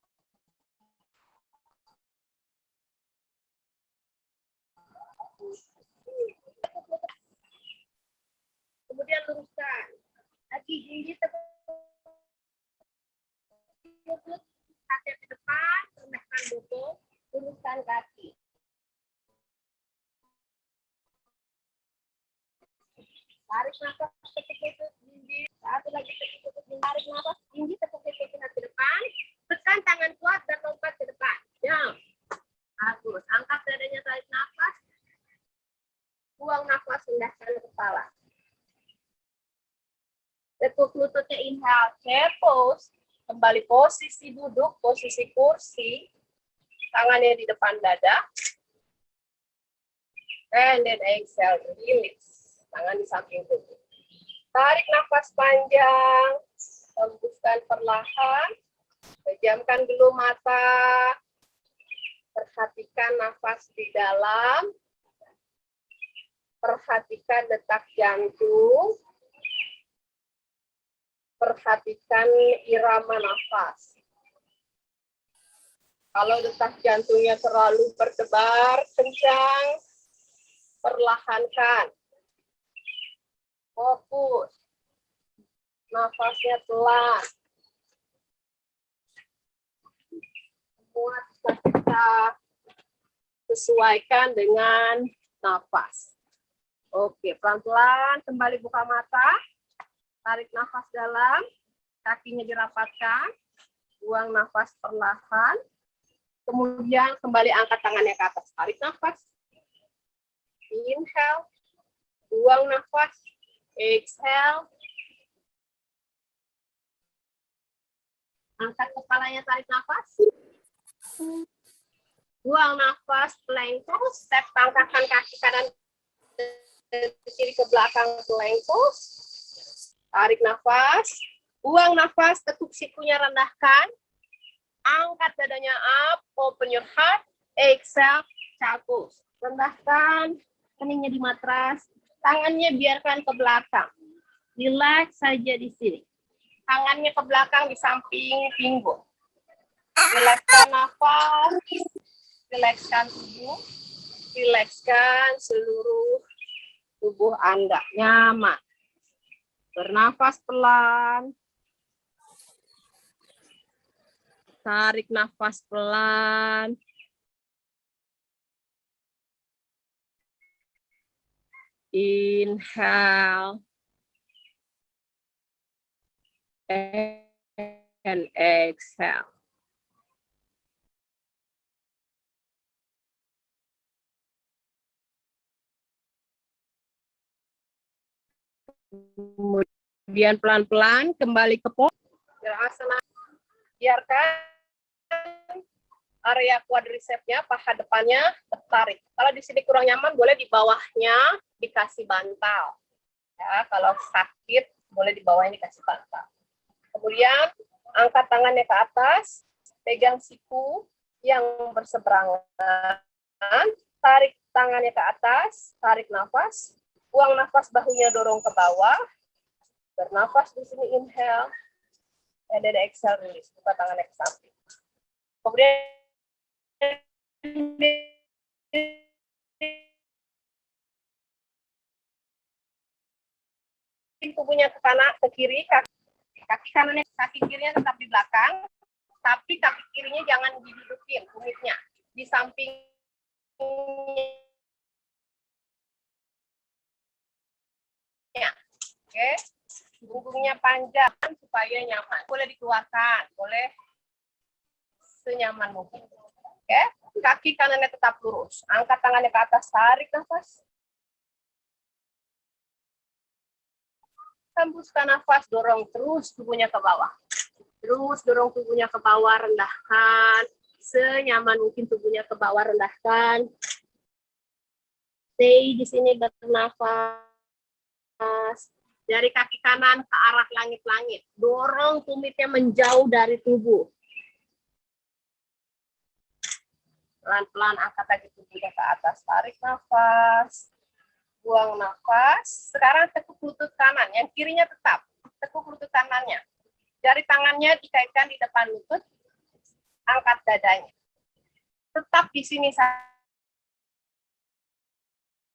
[SPEAKER 1] Kemudian luruskan. Kaki gigi lutut, kaki ke depan, rendahkan bokong, luruskan kaki. Tarik nafas, tekuk lutut, gigi. Satu lagi tekuk lutut, tarik nafas, gigi, tekuk lutut ke depan. Tekan tangan kuat dan lompat ke depan. Jam. Bagus. Angkat dadanya, tarik nafas. Buang nafas, rendahkan kepala. Tekuk lututnya, inhale, chair pose. Kembali posisi duduk, posisi kursi. Tangannya di depan dada. And then exhale, release. Tangan di samping tubuh. Tarik nafas panjang. Hembuskan perlahan. Pejamkan dulu mata. Perhatikan nafas di dalam. Perhatikan detak jantung. Perhatikan irama nafas. Kalau detak jantungnya terlalu berdebar kencang, perlahankan. Fokus. Nafasnya pelan. Semua bisa kita sesuaikan dengan nafas. Oke, pelan-pelan kembali buka mata. Tarik nafas dalam, kakinya dirapatkan, buang nafas perlahan, kemudian kembali angkat tangannya ke atas. Tarik nafas, inhale, buang nafas, exhale, angkat kepalanya, tarik nafas, buang nafas, plank pose, step tangkakan kaki kanan dan kiri ke belakang, plank pose. Tarik nafas, buang nafas, tekuk sikunya rendahkan, angkat dadanya up, open your heart, Exhale, capus. Rendahkan keningnya di matras. Tangannya biarkan ke belakang. Relax saja di sini. Tangannya ke belakang di samping pinggul. Rilekskan nafas. Rilekskan tubuh. Rilekskan seluruh tubuh Anda. Nyaman. Bernafas pelan. Tarik nafas pelan. Inhale. And exhale. Kemudian pelan-pelan kembali ke posisi. Biarkan area quadricepsnya, paha depannya tertarik. Kalau di sini kurang nyaman, boleh di bawahnya dikasih bantal. Ya, kalau sakit, boleh di bawahnya dikasih bantal. Kemudian angkat tangannya ke atas, pegang siku yang berseberangan, tarik tangannya ke atas, tarik nafas, buang nafas, bahunya dorong ke bawah, bernafas di sini, inhale, and then exhale, release, buka tangannya ke samping. Kemudian tubuhnya ke kanan, ke kiri, kaki kanannya, kaki kirinya tetap di belakang, tapi kaki kirinya jangan didudukin, tumitnya di samping. Oke, punggungnya panjang supaya nyaman. Boleh dikeluarkan, boleh senyaman mungkin. Oke, kaki kanannya tetap lurus. Angkat tangannya ke atas, tarik nafas. Hembuskan nafas, dorong terus tubuhnya ke bawah. Terus dorong tubuhnya ke bawah, rendahkan. Senyaman mungkin tubuhnya ke bawah, rendahkan. Stay di sini bernafas. Dari kaki kanan ke arah langit-langit. Dorong tumitnya menjauh dari tubuh. Pelan-pelan angkat lagi tubuhnya ke atas. Tarik nafas. Buang nafas. Sekarang tekuk lutut kanan. Yang kirinya tetap. Tekuk lutut kanannya. Jari tangannya dikaitkan di depan lutut. Angkat dadanya. Tetap di sini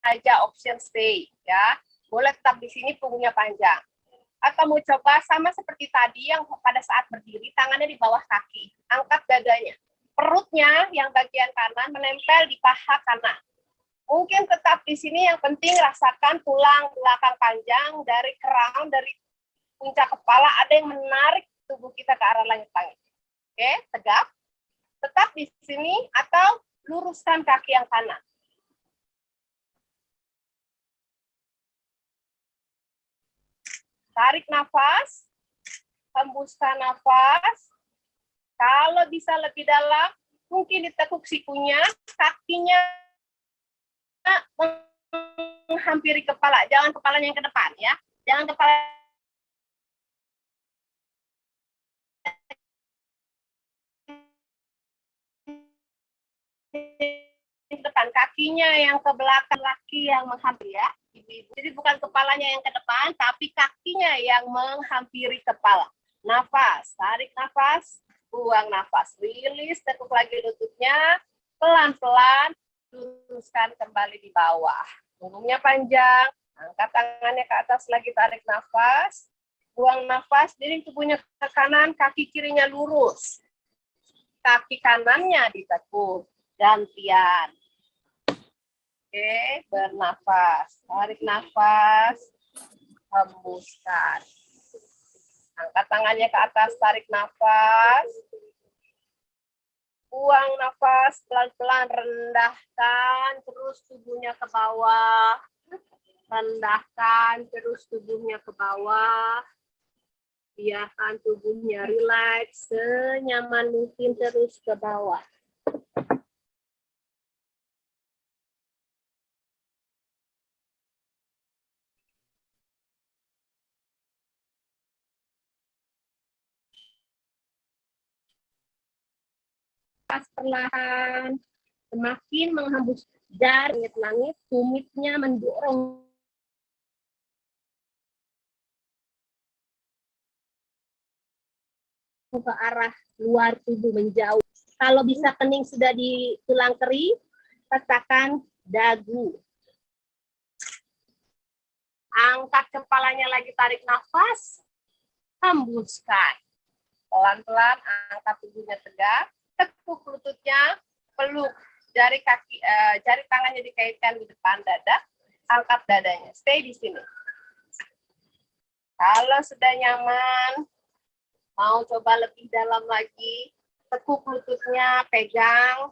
[SPEAKER 1] saja option stay. Ya. Boleh tetap di sini, punggungnya panjang. Atau mau coba sama seperti tadi yang pada saat berdiri, tangannya di bawah kaki. Angkat dadanya. Perutnya yang bagian kanan menempel di paha kanan. Mungkin tetap di sini, yang penting rasakan tulang belakang panjang dari crown, dari puncak kepala, ada yang menarik tubuh kita ke arah langit-langit. Oke, tegap. Tetap di sini atau luruskan kaki yang kanan. Tarik nafas, hembuskan nafas. Kalau bisa lebih dalam, mungkin ditekuk sikunya, kakinya menghampiri kepala. Jangan kepalanya yang ke depan, ya. Jangan kepala depan, kakinya yang ke belakang, laki yang menghampiri, ya. Jadi bukan kepalanya yang ke depan, tapi kakinya yang menghampiri kepala. Nafas, tarik nafas, buang nafas, rilis, tekuk lagi lututnya, pelan-pelan, luruskan kembali di bawah. Punggungnya panjang, angkat tangannya ke atas lagi, tarik nafas, buang nafas, diri tubuhnya ke kanan, kaki kirinya lurus. Kaki kanannya ditekuk, gantian. Oke, bernafas. Tarik nafas, hembuskan. Angkat tangannya ke atas, tarik nafas. Buang nafas, pelan-pelan rendahkan, terus tubuhnya ke bawah. Rendahkan, terus tubuhnya ke bawah. Biarkan tubuhnya rileks, senyaman mungkin terus ke bawah. Perlahan,
[SPEAKER 2] Semakin menghembus dari langit, tumitnya mendorong ke arah luar tubuh menjauh. Kalau bisa kening sudah di tulang kering, tekan dagu. Angkat kepalanya lagi, tarik nafas, hembuskan. Pelan-pelan angkat tubuhnya tegak, tekuk lututnya, peluk jari kaki, jari tangannya dikaitkan di depan dada, angkat dadanya, stay di sini. Kalau sudah nyaman, mau coba lebih dalam lagi, tekuk lututnya, pegang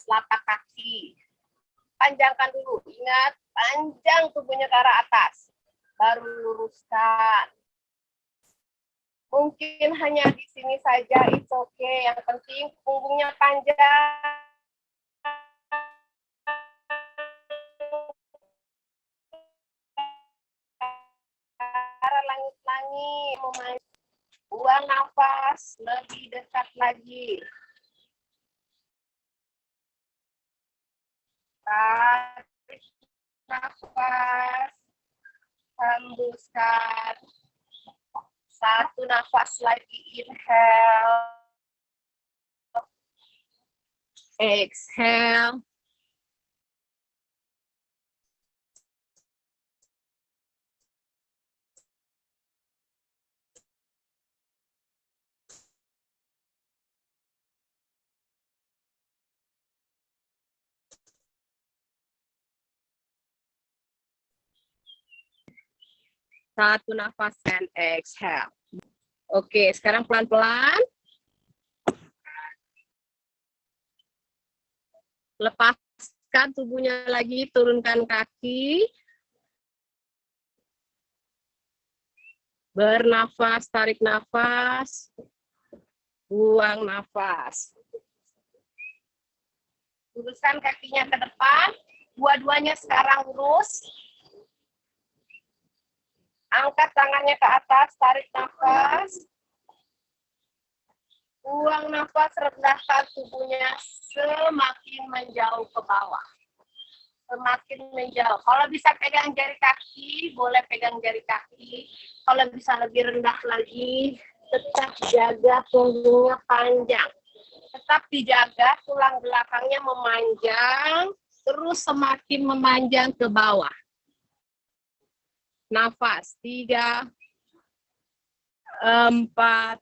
[SPEAKER 2] telapak kaki. Panjangkan dulu, ingat, panjang tubuhnya ke arah atas. Baru luruskan. Mungkin hanya di sini saja, it's okay. Yang penting punggungnya panjang. Ke arah langit-langit. Buang nafas, lebih dekat lagi. Tarik nafas, hembuskan. Satu nafas lagi, inhale. Exhale. Satu nafas and exhale. Oke, sekarang pelan-pelan. Lepaskan tubuhnya lagi, turunkan kaki. Bernafas, tarik nafas. Buang nafas. Luruskan kakinya ke depan. Dua-duanya sekarang lurus. Angkat tangannya ke atas, tarik nafas. Buang nafas, rendahkan tubuhnya semakin menjauh ke bawah. Semakin menjauh. Kalau bisa pegang jari kaki, boleh pegang jari kaki. Kalau bisa lebih rendah lagi, tetap jaga punggungnya panjang. Tetap dijaga tulang belakangnya memanjang, terus semakin memanjang ke bawah. Nafas, 3, 4,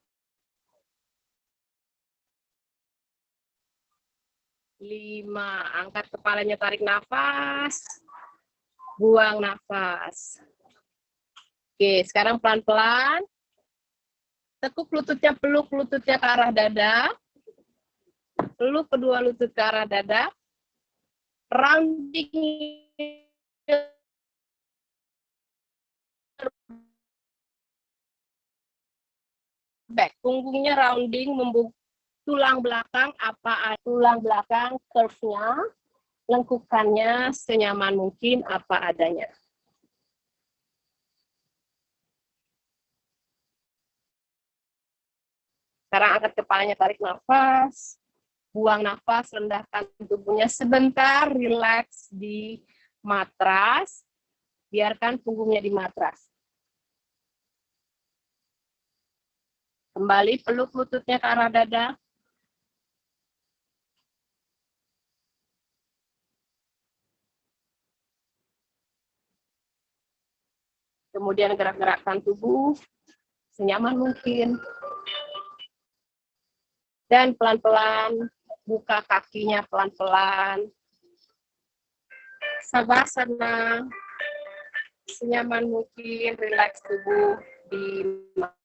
[SPEAKER 2] 5. Angkat kepalanya, tarik nafas. Buang nafas. Oke, sekarang pelan-pelan. Tekuk lututnya, peluk lututnya ke arah dada. Peluk kedua lutut ke arah dada. Rounding back. Punggungnya rounding, membuka tulang belakang, tulang belakang, curve-nya, lengkukannya senyaman mungkin apa adanya. Sekarang angkat kepalanya, tarik nafas. Buang nafas, rendahkan tubuhnya sebentar, relax di matras. Biarkan punggungnya di matras. Kembali peluk lututnya ke arah dada. Kemudian gerak-gerakkan tubuh senyaman mungkin. Dan pelan-pelan buka kakinya, pelan-pelan. Savasana. Senyaman mungkin, relax tubuh di matras.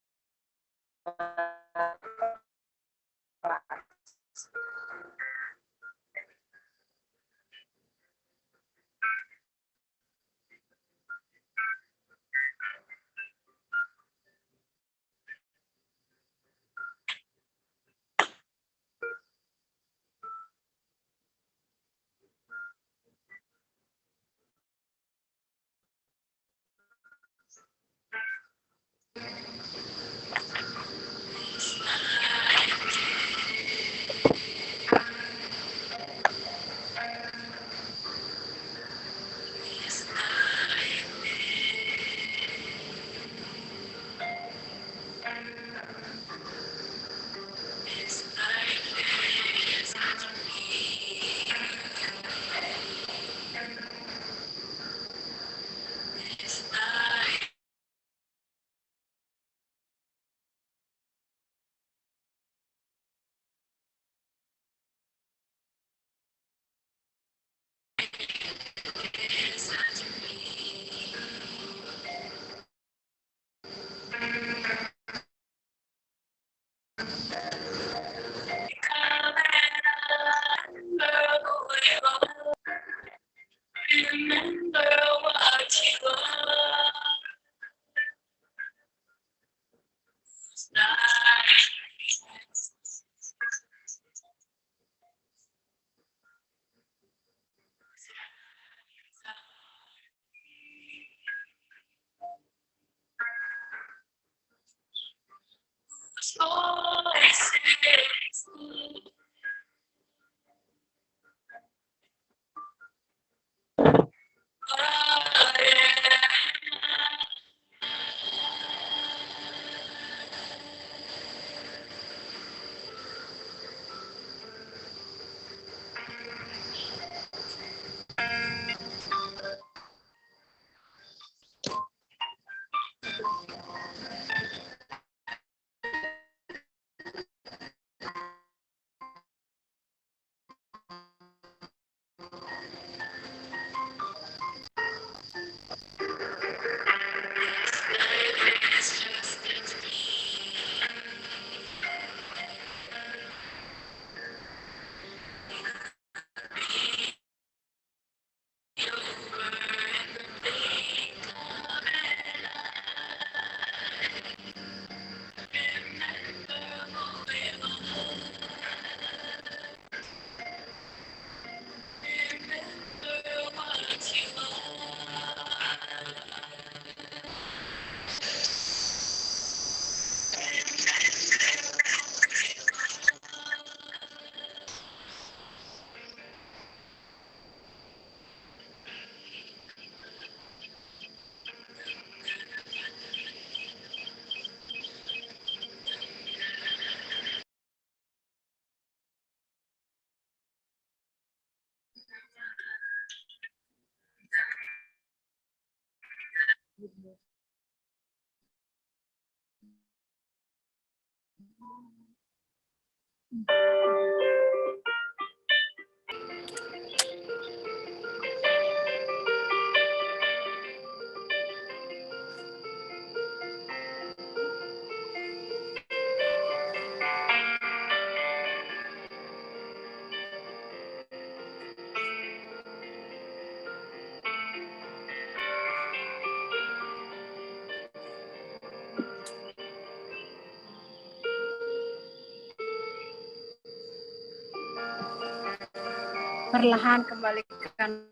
[SPEAKER 2] Perlahan kembalikan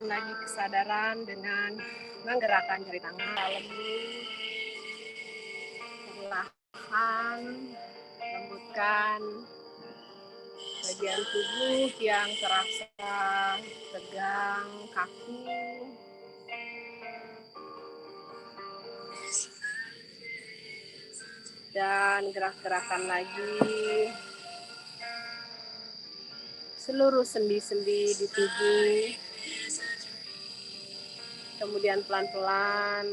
[SPEAKER 2] lagi kesadaran dengan menggerakkan jari tangan dalam, perlahan lembutkan bagian tubuh yang terasa tegang, kaku. Dan gerak-gerakan lagi seluruh sendi-sendi di tubuh. Kemudian pelan-pelan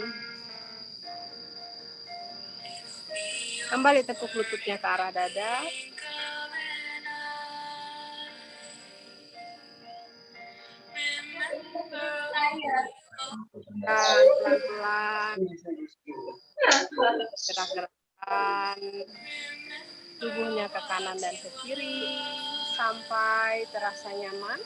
[SPEAKER 2] kembali tekuk lututnya ke arah dada. Dan pelan-pelan gerak-gerakan tubuhnya ke kanan dan ke kiri sampai terasa nyaman.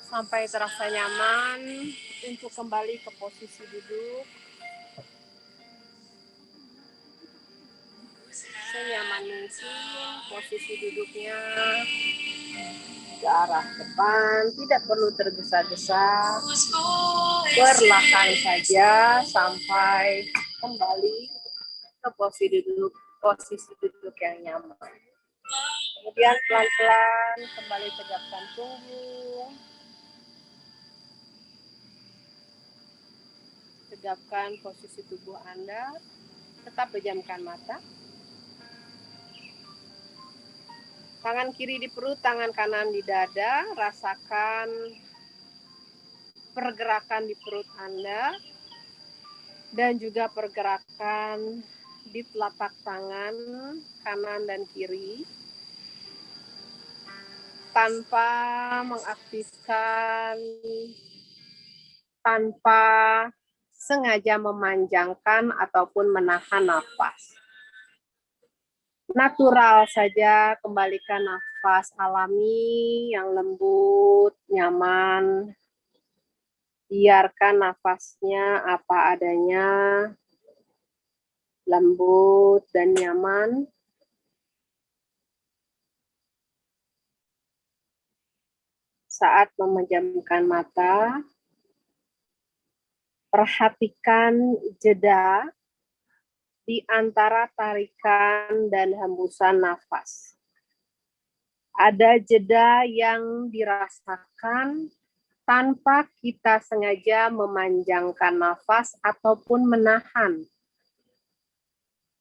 [SPEAKER 2] Sampai terasa nyaman untuk kembali ke posisi duduk. Senyaman mungkin posisi duduknya ke arah depan, tidak perlu tergesa-gesa. Perlahan saja sampai kembali ke posisi duduk yang nyaman. Kemudian pelan-pelan kembali tegakkan punggung. Tegapkan posisi tubuh Anda. Tetap pejamkan mata. Tangan kiri di perut, tangan kanan di dada. Rasakan pergerakan di perut Anda. Dan juga pergerakan di telapak tangan kanan dan kiri. Tanpa mengaktifkan, tanpa sengaja memanjangkan ataupun menahan nafas.
[SPEAKER 4] natural saja, kembalikan nafas alami yang lembut, nyaman. Biarkan nafasnya apa adanya, lembut dan nyaman. Saat memejamkan mata, perhatikan jeda di antara tarikan dan hembusan nafas. Ada jeda yang dirasakan tanpa kita sengaja memanjangkan nafas ataupun menahan.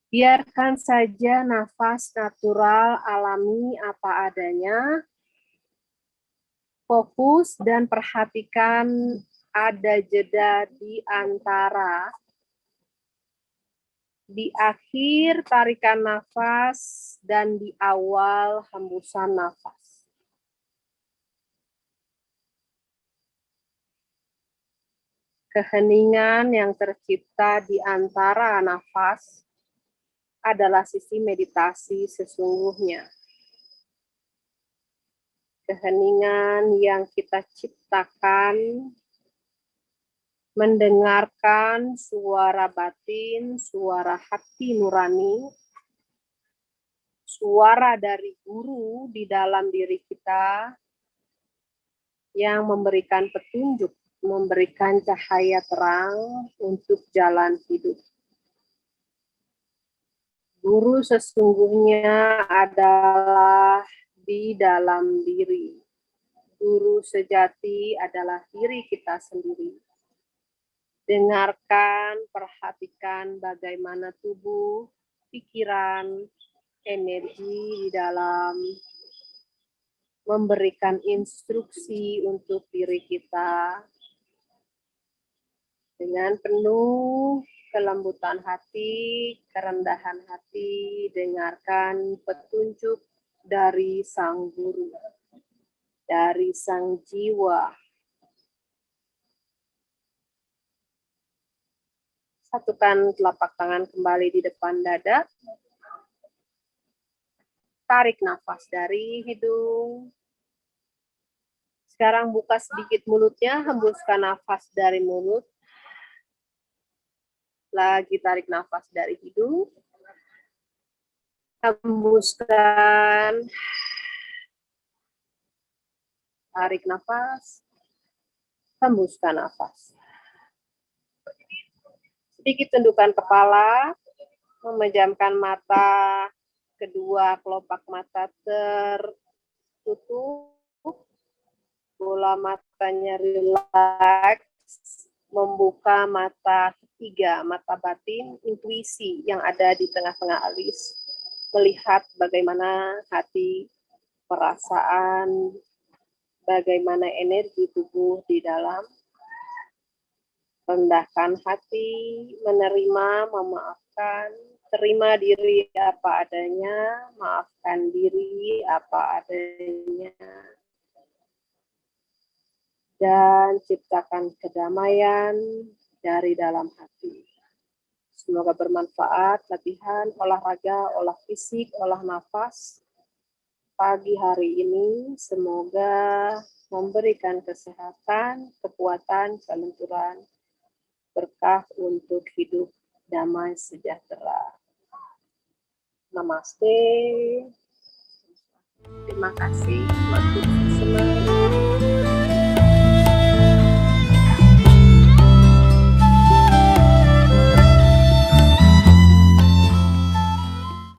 [SPEAKER 4] Biarkan saja nafas natural, alami apa adanya. Fokus dan perhatikan ada jeda di antara di akhir tarikan nafas dan di awal hembusan nafas. Keheningan yang tercipta di antara nafas adalah sisi meditasi sesungguhnya. Keheningan yang kita ciptakan, mendengarkan suara batin, suara hati nurani, suara dari guru di dalam diri kita yang memberikan petunjuk, memberikan cahaya terang untuk jalan hidup. Guru sesungguhnya adalah di dalam diri. Guru sejati adalah diri kita sendiri. Dengarkan, perhatikan bagaimana tubuh, pikiran, energi di dalam memberikan instruksi untuk diri kita dengan penuh kelembutan hati, kerendahan hati, dengarkan petunjuk dari Sang Guru, dari Sang Jiwa. Satukan telapak tangan kembali di depan dada. Tarik nafas dari hidung. Sekarang buka sedikit mulutnya, hembuskan nafas dari mulut. Lagi tarik nafas dari hidung. Hembuskan. Tarik nafas. Hembuskan nafas. Sedikit tundukkan kepala. Memejamkan mata. Kedua kelopak mata tertutup. Bola matanya rileks. Membuka mata ketiga, mata batin, intuisi yang ada di tengah-tengah alis. Melihat bagaimana hati, perasaan, bagaimana energi tubuh di dalam. Rendahkan hati, menerima, memaafkan, terima diri apa adanya, maafkan diri apa adanya. Dan ciptakan kedamaian dari dalam hati. Semoga bermanfaat latihan olahraga, olah fisik, olah nafas pagi hari ini. Semoga memberikan kesehatan, kekuatan, kelenturan, berkah untuk hidup damai sejahtera. Namaste. Terima kasih. Waktu